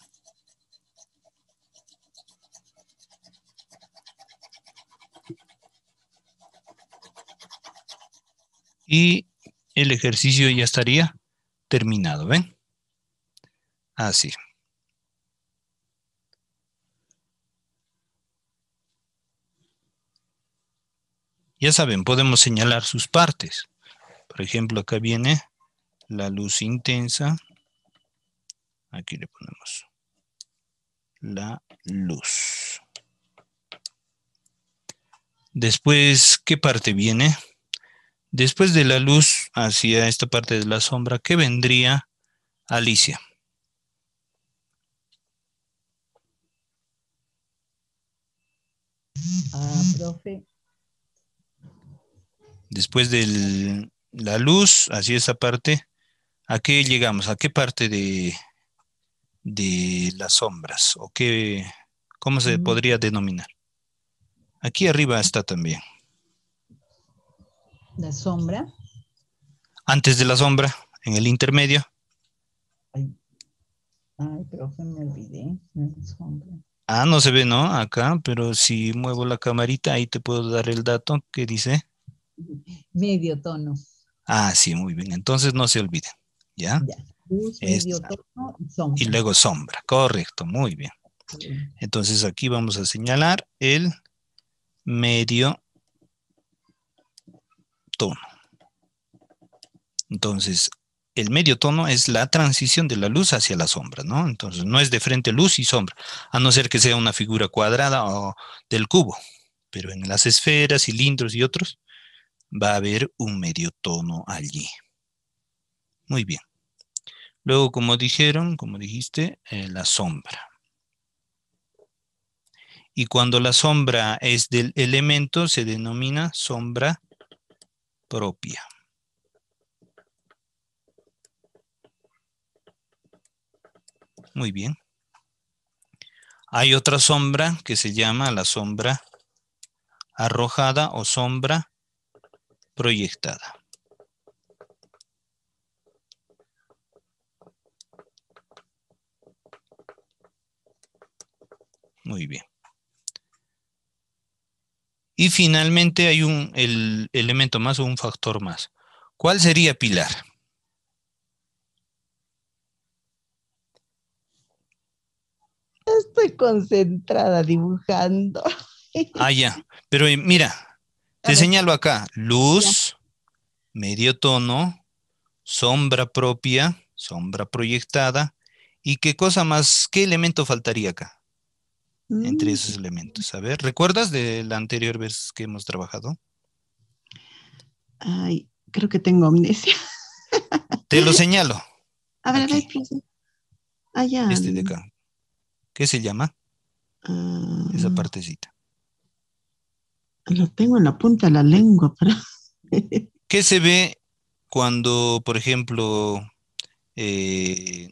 Y el ejercicio ya estaría terminado, ¿ven? Así. Ya saben, podemos señalar sus partes. Por ejemplo, acá viene la luz intensa. Aquí le ponemos la luz. Después, ¿qué parte viene? Después de la luz hacia esta parte de la sombra, ¿qué vendría, Alicia? Profe. Después de la luz hacia esa parte, ¿a qué llegamos? ¿A qué parte de las sombras? ¿O qué, cómo se podría denominar? Aquí arriba está también. La sombra. Antes de la sombra, en el intermedio. Ay, profe, me olvidé. La sombra. Ah, no se ve, ¿no? Acá, pero si muevo la camarita, ahí te puedo dar el dato que dice. Medio tono. Ah, sí, muy bien. Entonces no se olviden, ¿ya? Ya. Luz, Es, medio tono y y sombra. luego sombra, correcto, muy bien. Entonces aquí vamos a señalar el medio tono. Entonces, el medio tono es la transición de la luz hacia la sombra, ¿no? Entonces, no es de frente luz y sombra, a no ser que sea una figura cuadrada o del cubo. Pero en las esferas, cilindros y otros, va a haber un medio tono allí. Muy bien. Luego, como dijeron, como dijiste, la sombra. Y cuando la sombra es del elemento, se denomina sombra propia. Muy bien. Hay otra sombra que se llama la sombra arrojada o sombra proyectada. Muy bien. Y finalmente hay el elemento más o un factor más. ¿Cuál sería pilar? Estoy concentrada dibujando. Ah, ya. Pero mira, A te ver, señalo acá. ya. Luz, medio tono, sombra propia, sombra proyectada. ¿Y qué cosa más? ¿Qué elemento faltaría acá? Entre Mm, esos elementos. A ver, ¿recuerdas de la anterior vez que hemos trabajado? Ay, creo que tengo amnesia. Te lo señalo A ver, aquí, profe. Allá. este de acá. ¿Qué se llama? Esa partecita. Lo tengo en la punta de la lengua, pero ¿Qué se ve cuando, por ejemplo,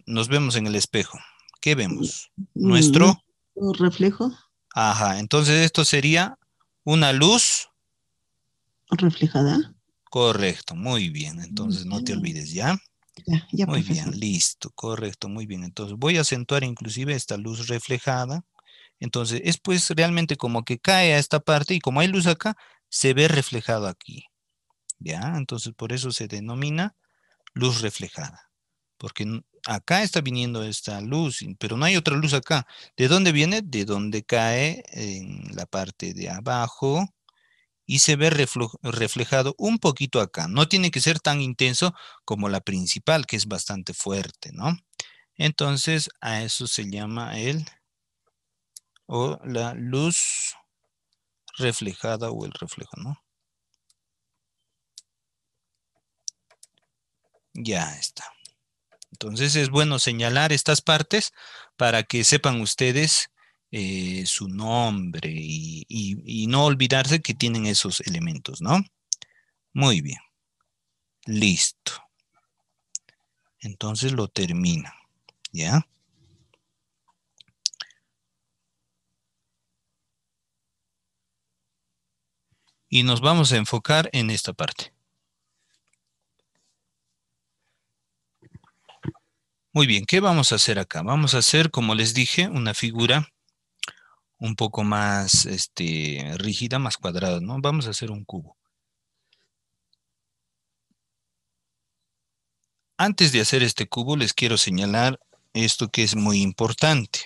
nos vemos en el espejo? ¿Qué vemos? Nuestro, nuestro reflejo ajá, entonces esto sería una luz, reflejada. correcto, muy bien, entonces no te olvides, ¿ya? Ya, Muy bien, profesor. listo, correcto, muy bien, entonces voy a acentuar inclusive esta luz reflejada, entonces es pues realmente como que cae a esta parte y como hay luz acá, se ve reflejado aquí, ¿ya? Entonces por eso se denomina luz reflejada. Porque acá está viniendo esta luz, pero no hay otra luz acá. ¿De dónde viene? De donde cae en la parte de abajo y se ve reflejado un poquito acá. No tiene que ser tan intenso como la principal, que es bastante fuerte, ¿no? Entonces, a eso se llama o la luz reflejada o el reflejo, ¿no? Ya está. Entonces es bueno señalar estas partes para que sepan ustedes su nombre y no olvidarse que tienen esos elementos, ¿no? Muy bien, listo. Entonces lo termino, ¿ya? Y nos vamos a enfocar en esta parte. Muy bien, ¿qué vamos a hacer acá? Vamos a hacer, como les dije, una figura un poco más rígida, más cuadrada, ¿no? Vamos a hacer un cubo. Antes de hacer este cubo, les quiero señalar esto que es muy importante.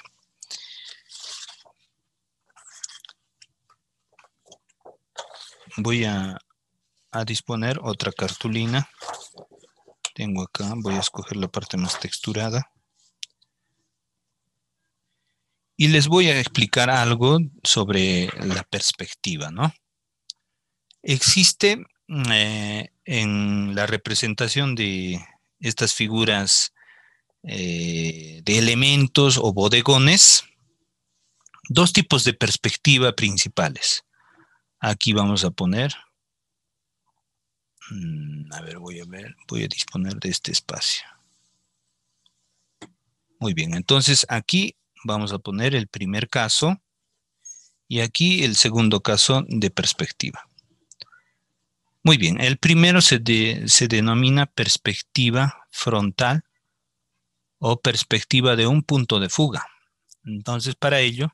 voy a disponer otra cartulina. Tengo acá, voy a escoger la parte más texturada. Y les voy a explicar algo sobre la perspectiva, ¿no? Existe en la representación de estas figuras de elementos o bodegones, dos tipos de perspectiva principales. Aquí vamos a poner, voy a disponer de este espacio. Muy bien, entonces aquí vamos a poner el primer caso y aquí el segundo caso de perspectiva. Muy bien, el primero se denomina perspectiva frontal o perspectiva de un punto de fuga. Entonces, para ello,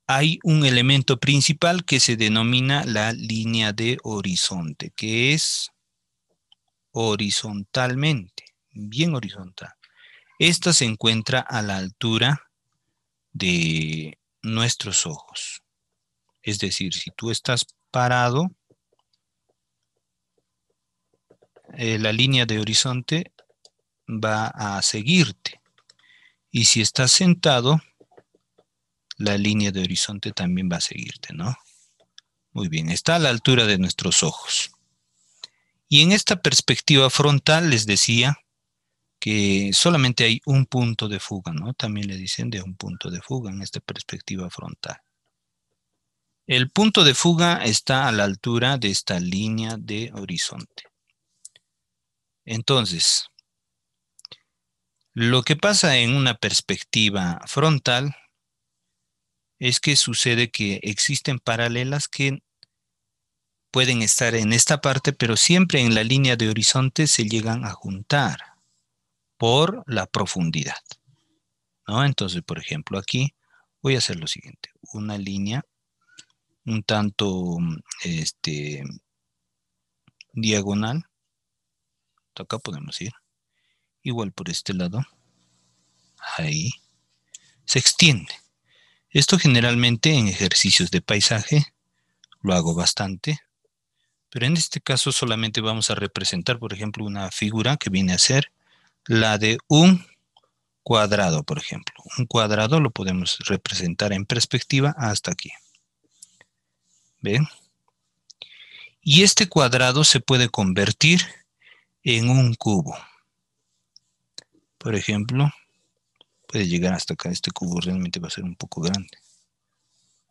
hay un elemento principal que se denomina la línea de horizonte, que es horizontalmente, bien horizontal. Esta se encuentra a la altura de nuestros ojos. Es decir, si tú estás parado, la línea de horizonte va a seguirte. Y si estás sentado, la línea de horizonte también va a seguirte, ¿no? Muy bien, está a la altura de nuestros ojos. Y en esta perspectiva frontal les decía que solamente hay un punto de fuga, ¿no? También le dicen de un punto de fuga en esta perspectiva frontal. El punto de fuga está a la altura de esta línea de horizonte. Entonces, lo que pasa en una perspectiva frontal es que sucede que existen paralelas que pueden estar en esta parte, pero siempre en la línea de horizonte se llegan a juntar por la profundidad, ¿no? Entonces, por ejemplo, aquí voy a hacer lo siguiente, una línea un tanto diagonal, acá podemos ir, igual por este lado, ahí, se extiende. Esto generalmente en ejercicios de paisaje lo hago bastante, pero en este caso solamente vamos a representar, por ejemplo, una figura que viene a ser la de un cuadrado, por ejemplo. Un cuadrado lo podemos representar en perspectiva hasta aquí. ¿Ven? Y este cuadrado se puede convertir en un cubo. Por ejemplo, puede llegar hasta acá. Este cubo realmente va a ser un poco grande.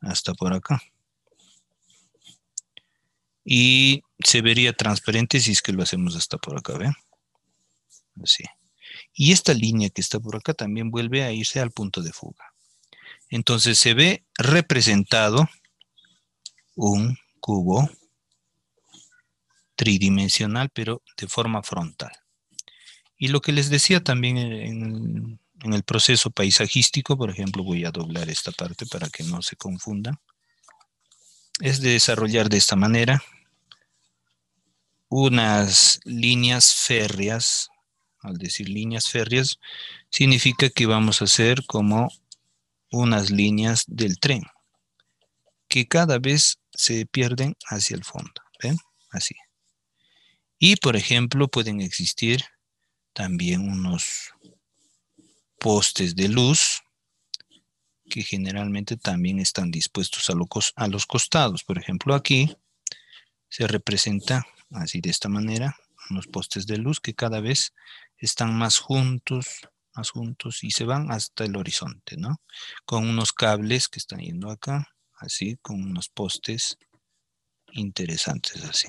Hasta por acá. Y se vería transparente si es que lo hacemos hasta por acá, ¿ven? Así. Y esta línea que está por acá también vuelve a irse al punto de fuga. Entonces se ve representado un cubo tridimensional, pero de forma frontal. Y lo que les decía también en el proceso paisajístico, por ejemplo, voy a doblar esta parte para que no se confundan, es de desarrollar de esta manera unas líneas férreas. Al decir líneas férreas, significa que vamos a hacer como unas líneas del tren, que cada vez se pierden hacia el fondo. ¿Ven? Así. Y, por ejemplo, pueden existir también unos postes de luz que generalmente también están dispuestos a los costados. Por ejemplo, aquí se representa así de esta manera, unos postes de luz que cada vez están más juntos y se van hasta el horizonte, ¿no? Con unos cables que están yendo acá, así, con unos postes interesantes así.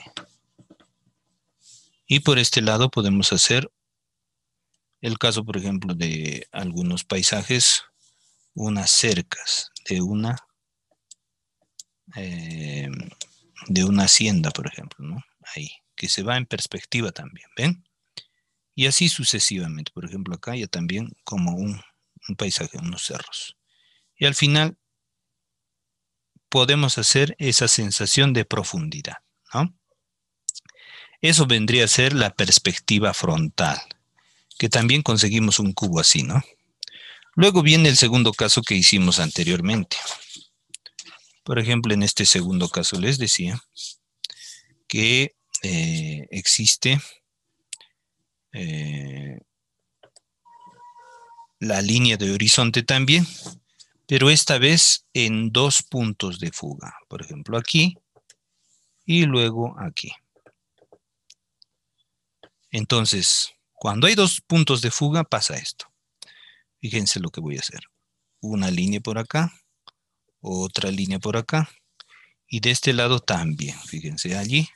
Y por este lado podemos hacer el caso, por ejemplo, de algunos paisajes, unas cercas de una hacienda, por ejemplo, ¿no? Ahí, que se va en perspectiva también, ¿ven? Y así sucesivamente. Por ejemplo, acá ya también como un paisaje, unos cerros. Y al final podemos hacer esa sensación de profundidad, ¿no? Eso vendría a ser la perspectiva frontal, que también conseguimos un cubo así, ¿no? Luego viene el segundo caso que hicimos anteriormente. Por ejemplo, en este segundo caso les decía que existe la línea de horizonte también, pero esta vez en dos puntos de fuga. Por ejemplo, aquí y luego aquí. Entonces, cuando hay dos puntos de fuga pasa esto. Fíjense lo que voy a hacer. Una línea por acá, otra línea por acá, y de este lado también, fíjense allí,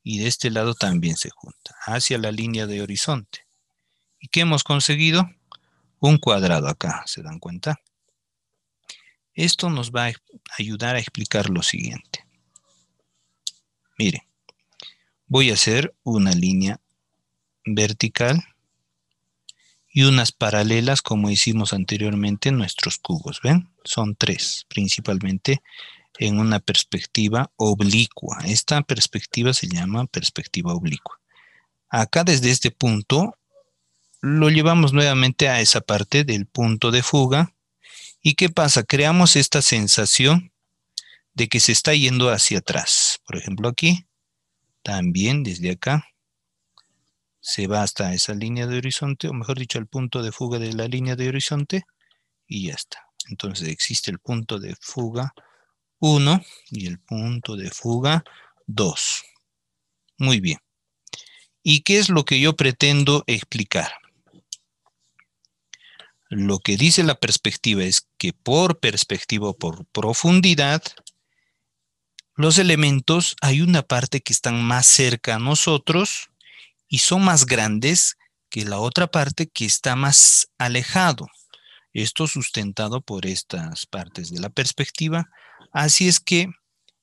y de este lado también se junta, hacia la línea de horizonte. ¿Y qué hemos conseguido? Un cuadrado acá, ¿se dan cuenta? Esto nos va a ayudar a explicar lo siguiente. Miren, voy a hacer una línea vertical y unas paralelas como hicimos anteriormente en nuestros cubos, ¿ven? Son tres, principalmente en una perspectiva oblicua. Esta perspectiva se llama perspectiva oblicua. Acá desde este punto lo llevamos nuevamente a esa parte del punto de fuga. ¿Y qué pasa? Creamos esta sensación de que se está yendo hacia atrás. Por ejemplo, aquí, también desde acá, se va hasta esa línea de horizonte, o mejor dicho, el punto de fuga de la línea de horizonte, y ya está. Entonces existe el punto de fuga 1 y el punto de fuga 2. Muy bien. ¿Y qué es lo que yo pretendo explicar? Lo que dice la perspectiva es que por perspectiva o por profundidad, los elementos hay una parte que están más cerca a nosotros y son más grandes que la otra parte que está más alejado. Esto sustentado por estas partes de la perspectiva. Así es que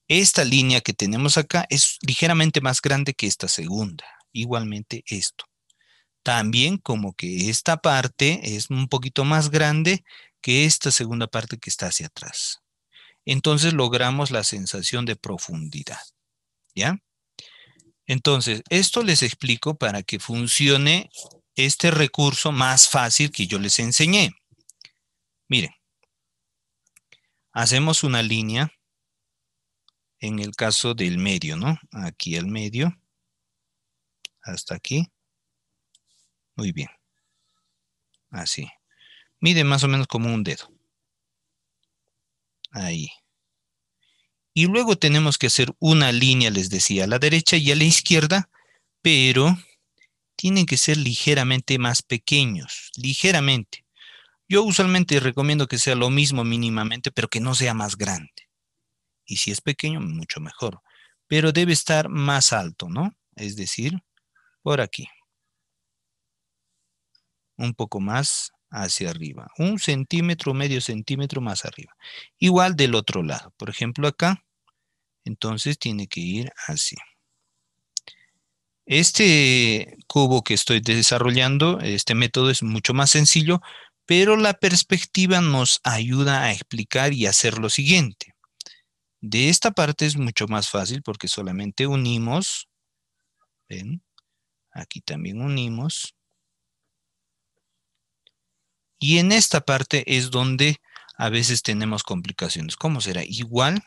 esta línea que tenemos acá es ligeramente más grande que esta segunda. Igualmente esto. También como que esta parte es un poquito más grande que esta segunda parte que está hacia atrás. Entonces logramos la sensación de profundidad. ¿Ya? Entonces, esto les explico para que funcione este recurso más fácil que yo les enseñé. Miren, hacemos una línea en el caso del medio, ¿no? Aquí al medio, hasta aquí. Muy bien. Así. Mide más o menos como un dedo. Ahí. Y luego tenemos que hacer una línea, les decía, a la derecha y a la izquierda, pero tienen que ser ligeramente más pequeños, ligeramente. Yo usualmente recomiendo que sea lo mismo mínimamente, pero que no sea más grande. Y si es pequeño, mucho mejor. Pero debe estar más alto, ¿no? Es decir, por aquí. Un poco más hacia arriba. 1 centímetro, medio centímetro más arriba. Igual del otro lado. Por ejemplo, acá. Entonces tiene que ir así. Este cubo que estoy desarrollando, este método es mucho más sencillo, pero la perspectiva nos ayuda a explicar y hacer lo siguiente. De esta parte es mucho más fácil porque solamente unimos, ¿ven? Aquí también unimos. Y en esta parte es donde a veces tenemos complicaciones. ¿Cómo será? ¿Igual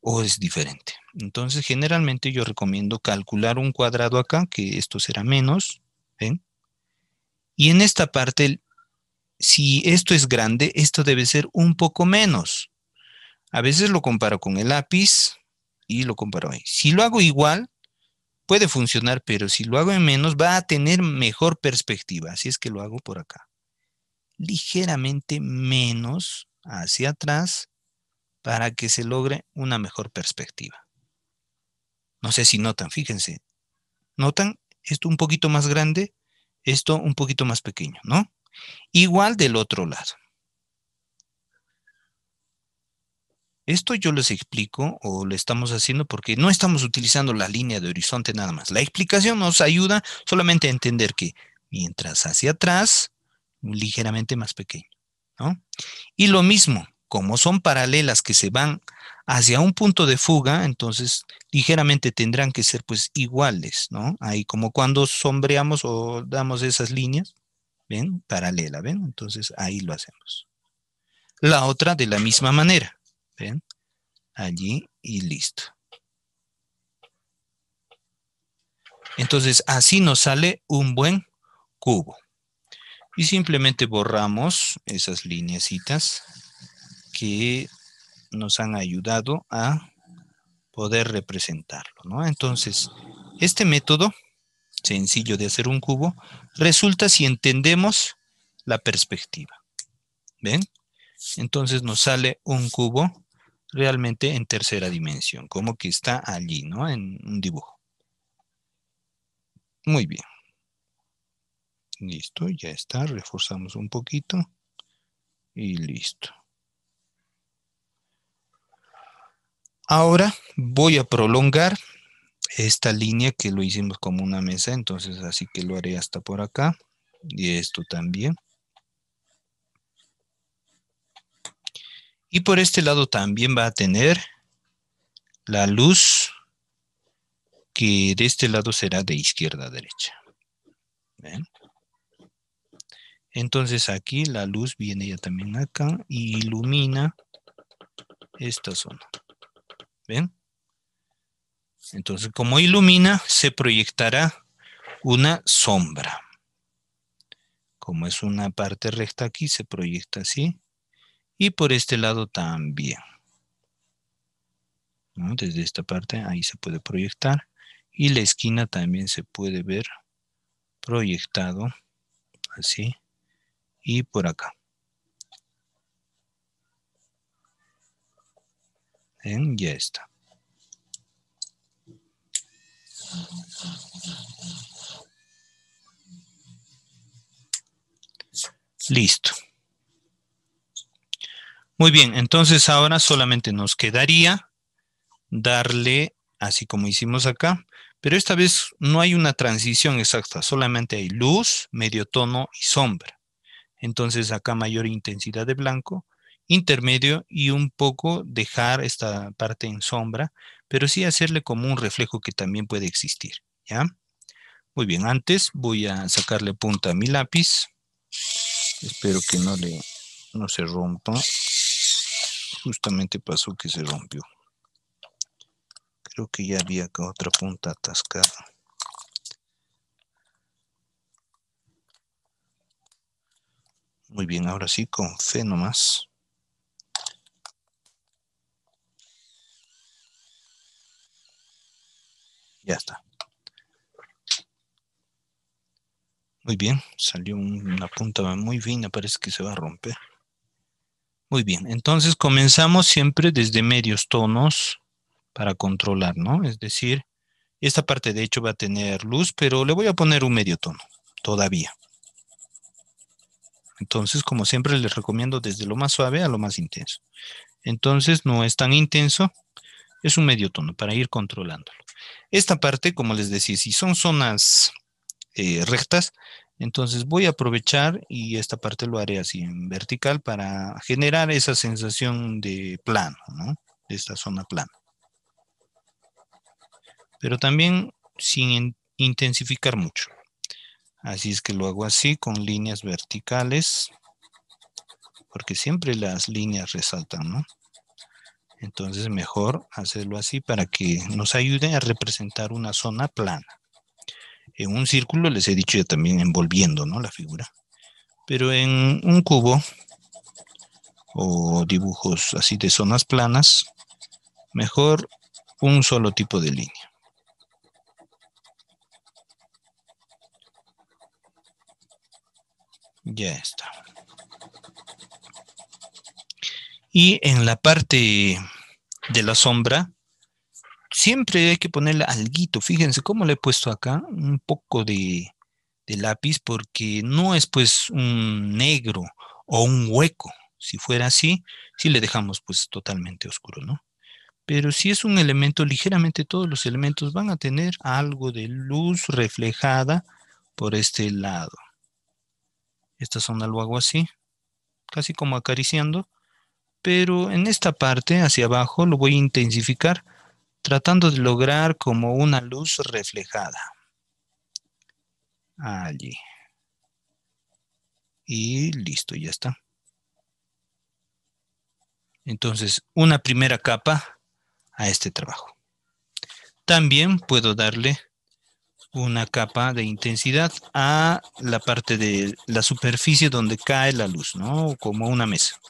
o es diferente? Entonces, generalmente yo recomiendo calcular un cuadrado acá, que esto será menos, ¿ven? Y en esta parte, si esto es grande, esto debe ser un poco menos. A veces lo comparo con el lápiz y lo comparo ahí. Si lo hago igual, puede funcionar, pero si lo hago en menos, va a tener mejor perspectiva. Así es que lo hago por acá. Ligeramente menos hacia atrás para que se logre una mejor perspectiva. No sé si notan, fíjense. ¿Notan? Esto un poquito más grande, esto un poquito más pequeño, ¿no? Igual del otro lado. Esto yo les explico o lo estamos haciendo porque no estamos utilizando la línea de horizonte nada más. La explicación nos ayuda solamente a entender que mientras hacia atrás, ligeramente más pequeño, ¿no? Y lo mismo, como son paralelas que se van hacia un punto de fuga, entonces ligeramente tendrán que ser pues iguales, ¿no? Ahí como cuando sombreamos o damos esas líneas, ¿ven? Paralela, ¿ven? Entonces ahí lo hacemos. La otra de la misma manera, ¿ven? allí y listo. Entonces, así nos sale un buen cubo. Y simplemente borramos esas lineecitas que nos han ayudado a poder representarlo, ¿no? Entonces, este método sencillo de hacer un cubo resulta si entendemos la perspectiva. ¿Ven? Entonces nos sale un cubo realmente en tercera dimensión, como que está allí, ¿no? En un dibujo. Muy bien. Listo, ya está. Reforzamos un poquito. Y listo. Ahora voy a prolongar esta línea que lo hicimos como una mesa, entonces así que lo haré hasta por acá. Y esto también. Y por este lado también va a tener la luz que de este lado será de izquierda a derecha. ¿Ven? Entonces aquí la luz viene ya también acá y ilumina esta zona. ¿Ven? Entonces como ilumina, se proyectará una sombra. Como es una parte recta aquí, se proyecta así. Y por este lado también, ¿no? Desde esta parte ahí se puede proyectar. Y la esquina también se puede ver proyectado así. Y por acá. ¿Ven? Ya está. Listo. Muy bien, entonces ahora solamente nos quedaría darle, así como hicimos acá, pero esta vez no hay una transición exacta, solamente hay luz, medio tono y sombra. Entonces acá mayor intensidad de blanco, intermedio y un poco dejar esta parte en sombra, pero sí hacerle como un reflejo que también puede existir, ¿ya? Muy bien, antes voy a sacarle punta a mi lápiz. Espero que no se rompa. Justamente pasó que se rompió. Creo que ya había acá otra punta atascada. Muy bien, ahora sí, con fe nomás. Ya está. Muy bien, salió una punta muy fina, parece que se va a romper. Muy bien, entonces comenzamos siempre desde medios tonos para controlar, ¿no? Es decir, esta parte de hecho va a tener luz, pero le voy a poner un medio tono, todavía. Entonces, como siempre, les recomiendo desde lo más suave a lo más intenso. Entonces, no es tan intenso, es un medio tono para ir controlándolo. Esta parte, como les decía, si son zonas rectas, entonces voy a aprovechar y esta parte lo haré así en vertical para generar esa sensación de plano, ¿no? De esta zona plana. Pero también sin intensificar mucho. Así es que lo hago así con líneas verticales, porque siempre las líneas resaltan, ¿no? Entonces mejor hacerlo así para que nos ayude a representar una zona plana. En un círculo les he dicho ya también envolviendo, ¿no? La figura. Pero en un cubo o dibujos así de zonas planas, mejor un solo tipo de línea. Ya está. Y en la parte de la sombra, siempre hay que ponerle alguito. Fíjense cómo le he puesto acá un poco de lápiz porque no es pues un negro o un hueco. Si fuera así, sí le dejamos pues totalmente oscuro, ¿no? Pero si es un elemento, ligeramente todos los elementos van a tener algo de luz reflejada por este lado. Esta zona lo hago así, casi como acariciando, pero en esta parte hacia abajo lo voy a intensificar, tratando de lograr como una luz reflejada. Allí. Y listo, ya está. Entonces, una primera capa a este trabajo. También puedo darle una capa de intensidad a la parte de la superficie donde cae la luz, ¿no? Como una mesa.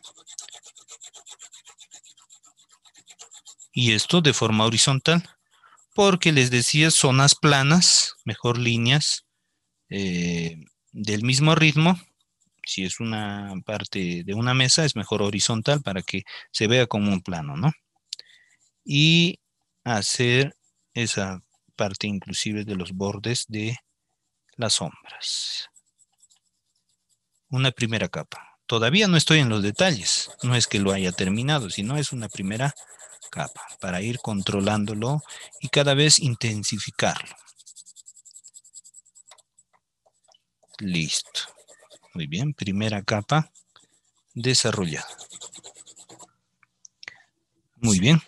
Y esto de forma horizontal, porque les decía zonas planas, mejor líneas del mismo ritmo. Si es una parte de una mesa, es mejor horizontal para que se vea como un plano, ¿no? Y hacer esa parte inclusive de los bordes de las sombras. Una primera capa. Todavía no estoy en los detalles, no es que lo haya terminado, sino es una primera capa para ir controlándolo y cada vez intensificarlo. Listo. Muy bien, primera capa desarrollada. Muy bien.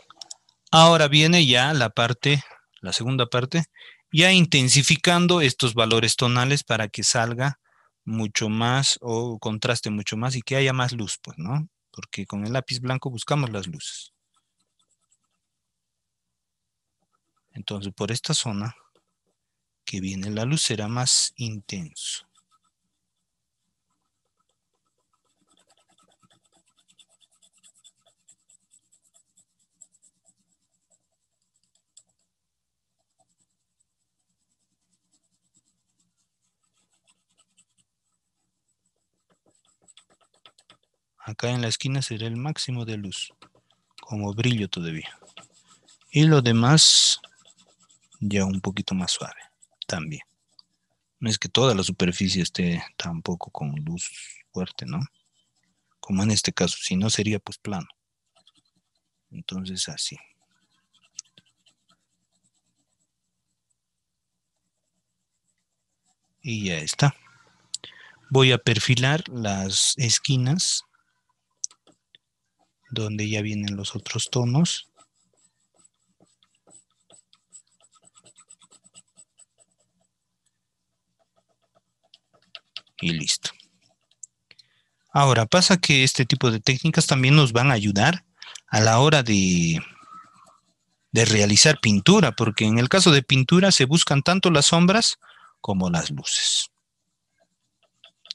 Ahora viene ya la parte, la segunda parte, ya intensificando estos valores tonales para que salga mucho más o contraste mucho más y que haya más luz, pues, ¿no? Porque con el lápiz blanco buscamos las luces. Entonces, por esta zona que viene la luz será más intenso. Acá en la esquina será el máximo de luz, como brillo todavía. Y lo demás ya un poquito más suave también. No es que toda la superficie esté tampoco con luz fuerte, ¿no? Como en este caso, si no sería pues plano. Entonces así. Y ya está. Voy a perfilar las esquinas donde ya vienen los otros tonos. Y listo. Ahora pasa que este tipo de técnicas también nos van a ayudar a la hora de realizar pintura, porque en el caso de pintura se buscan tanto las sombras como las luces.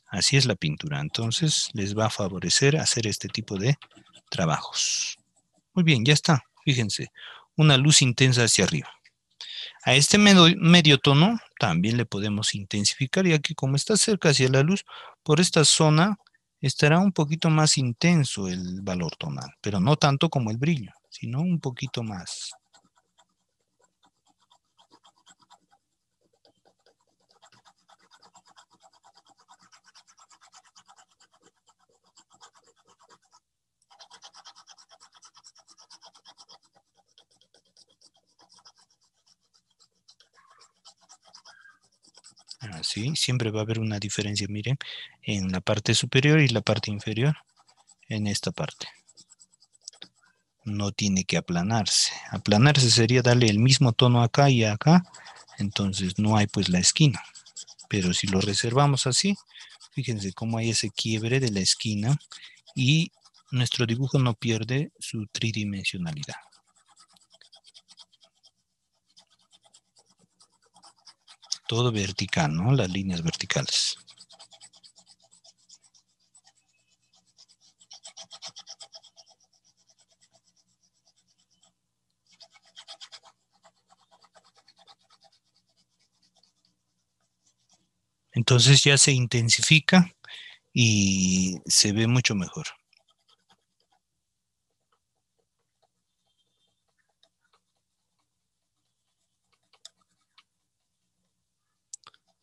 Así es la pintura, entonces les va a favorecer hacer este tipo de trabajos. Muy bien, ya está, fíjense, una luz intensa hacia arriba. A este medio tono también le podemos intensificar, ya que como está cerca hacia la luz, por esta zona estará un poquito más intenso el valor tonal, pero no tanto como el brillo, sino un poquito más. Así, siempre va a haber una diferencia, miren, en la parte superior y la parte inferior, en esta parte. No tiene que aplanarse. Aplanarse sería darle el mismo tono acá y acá, entonces no hay pues la esquina. Pero si lo reservamos así, fíjense cómo hay ese quiebre de la esquina y nuestro dibujo no pierde su tridimensionalidad. Todo vertical, ¿no? Las líneas verticales. Entonces ya se intensifica y se ve mucho mejor.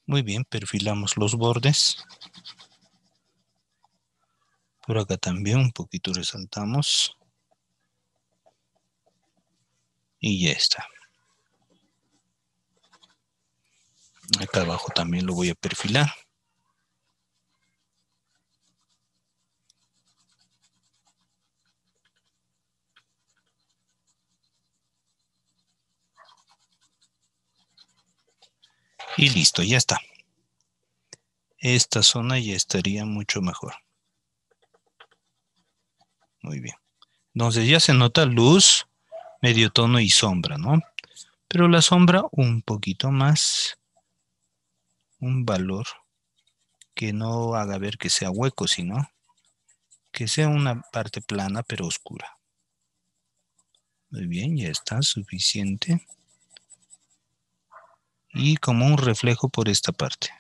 Muy bien, perfilamos los bordes. Por acá también un poquito resaltamos. Y ya está. Acá abajo también lo voy a perfilar. Y listo, ya está. Esta zona ya estaría mucho mejor. Muy bien. Entonces ya se nota luz, medio tono y sombra, ¿no? Pero la sombra un poquito más, un valor que no haga ver que sea hueco, sino que sea una parte plana pero oscura. Muy bien, ya está suficiente. Y como un reflejo por esta parte.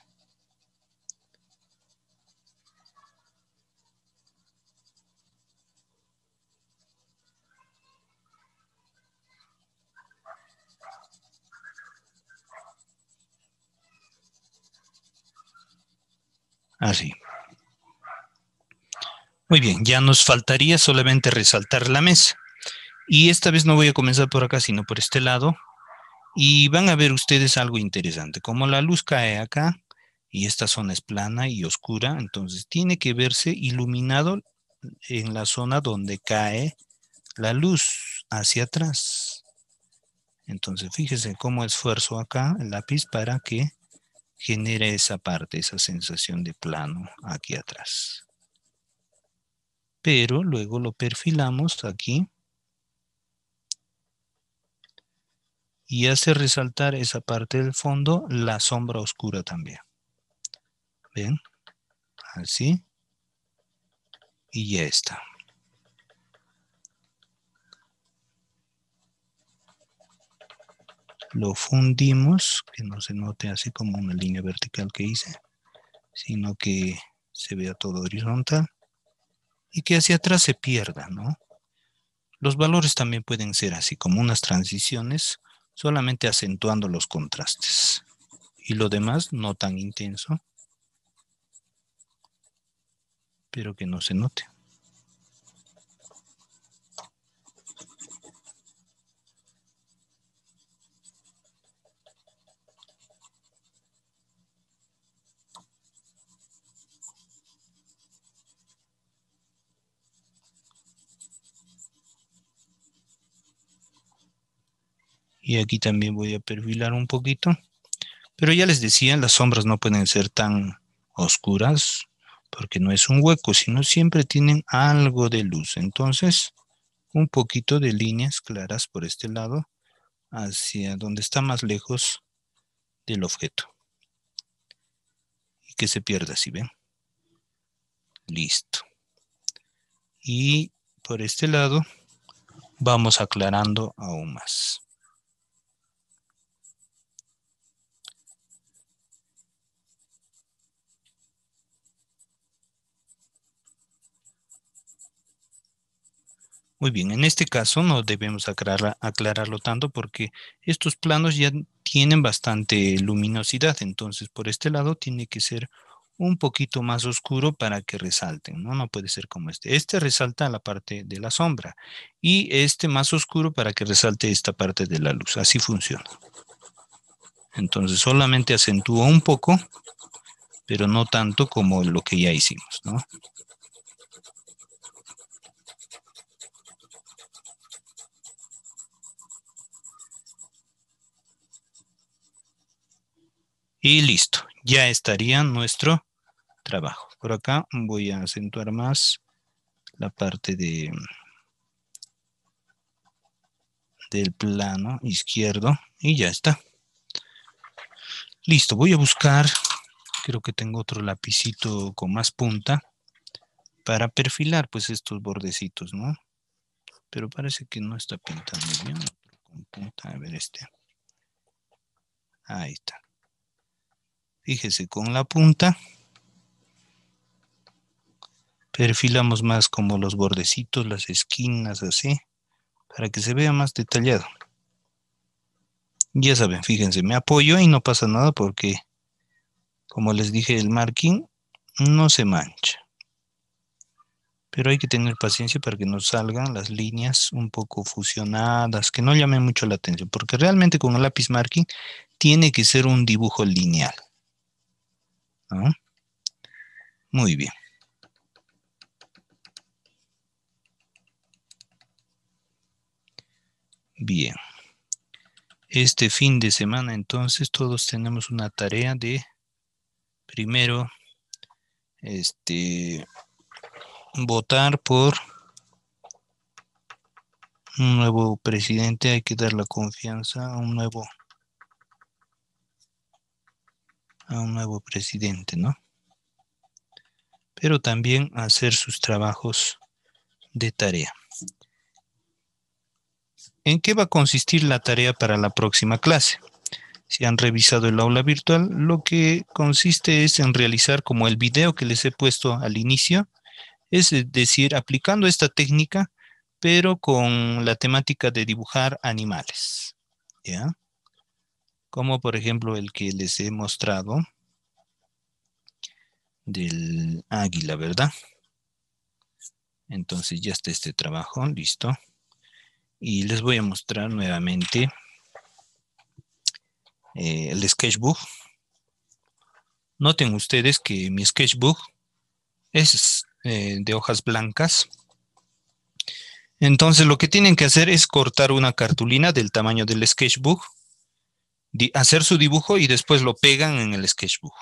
Así. Muy bien, ya nos faltaría solamente resaltar la mesa. Y esta vez no voy a comenzar por acá, sino por este lado. Y van a ver ustedes algo interesante. Como la luz cae acá y esta zona es plana y oscura, entonces tiene que verse iluminado en la zona donde cae la luz hacia atrás. Entonces fíjese cómo esfuerzo acá el lápiz para que genere esa parte, esa sensación de plano aquí atrás. Pero luego lo perfilamos aquí y hace resaltar esa parte del fondo, la sombra oscura también. ¿Ven? Así. Y ya está. Lo fundimos, que no se note así como una línea vertical que hice, sino que se vea todo horizontal y que hacia atrás se pierda, ¿no? Los valores también pueden ser así como unas transiciones, solamente acentuando los contrastes. Y lo demás no tan intenso, pero que no se note. Y aquí también voy a perfilar un poquito. Pero ya les decía, las sombras no pueden ser tan oscuras porque no es un hueco, sino siempre tienen algo de luz. Entonces, un poquito de líneas claras por este lado hacia donde está más lejos del objeto. Y que se pierda, ¿sí ven? Listo. Y por este lado vamos aclarando aún más. Muy bien, en este caso no debemos aclararlo tanto porque estos planos ya tienen bastante luminosidad, entonces por este lado tiene que ser un poquito más oscuro para que resalten, ¿no? No puede ser como este. Este resalta la parte de la sombra y este más oscuro para que resalte esta parte de la luz. Así funciona. Entonces solamente acentúa un poco, pero no tanto como lo que ya hicimos, ¿no? Y listo, ya estaría nuestro trabajo. Por acá voy a acentuar más la parte del plano izquierdo y ya está. Listo, voy a buscar, creo que tengo otro lapicito con más punta para perfilar pues estos bordecitos, ¿no? Pero parece que no está pintando bien. Con punta, a ver este. Ahí está. Fíjese, con la punta perfilamos más como los bordecitos, las esquinas, así, para que se vea más detallado. Ya saben, fíjense, me apoyo y no pasa nada porque, como les dije, el marking no se mancha. Pero hay que tener paciencia para que nos salgan las líneas un poco fusionadas, que no llamen mucho la atención, porque realmente con el lápiz marking tiene que ser un dibujo lineal, ¿no? Muy bien. Bien. Este fin de semana entonces todos tenemos una tarea de primero votar por Un nuevo presidente, hay que dar la confianza a un nuevo presidente, ¿no? Pero también hacer sus trabajos de tarea. ¿En qué va a consistir la tarea para la próxima clase? Si han revisado el aula virtual, lo que consiste es en realizar como el video que les he puesto al inicio, es decir, aplicando esta técnica, pero con la temática de dibujar animales, ¿ya? Como por ejemplo el que les he mostrado del águila, ¿verdad? Entonces ya está este trabajo, listo. Y les voy a mostrar nuevamente el sketchbook. Noten ustedes que mi sketchbook es de hojas blancas. Entonces lo que tienen que hacer es cortar una cartulina del tamaño del sketchbook, hacer su dibujo y después lo pegan en el sketchbook.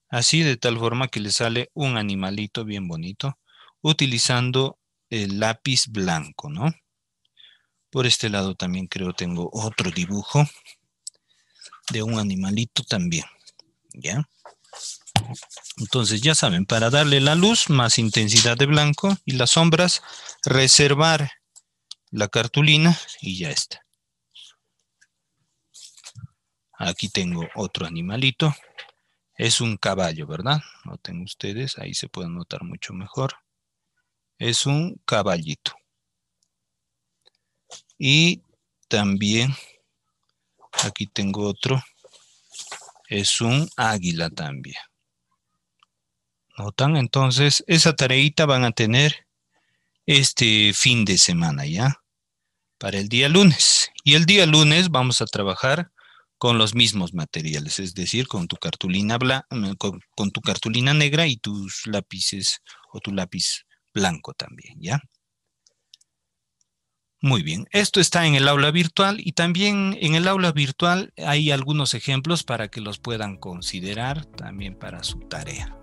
Así de tal forma que les sale un animalito bien bonito utilizando el lápiz blanco, ¿no? Por este lado también creo tengo otro dibujo de un animalito también, ¿ya? Entonces ya saben, para darle la luz, más intensidad de blanco y las sombras, reservar la cartulina y ya está. Aquí tengo otro animalito. Es un caballo, ¿verdad? Noten ustedes, ahí se puede notar mucho mejor. Es un caballito. Y también, aquí tengo otro. Es un águila también. ¿Notan? Entonces, esa tareita van a tener este fin de semana, ¿ya? Para el día lunes. Y el día lunes vamos a trabajar con los mismos materiales, es decir, con tu cartulina con tu cartulina negra y tus lápices o tu lápiz blanco también, ¿ya? Muy bien, esto está en el aula virtual y también en el aula virtual hay algunos ejemplos para que los puedan considerar también para su tarea.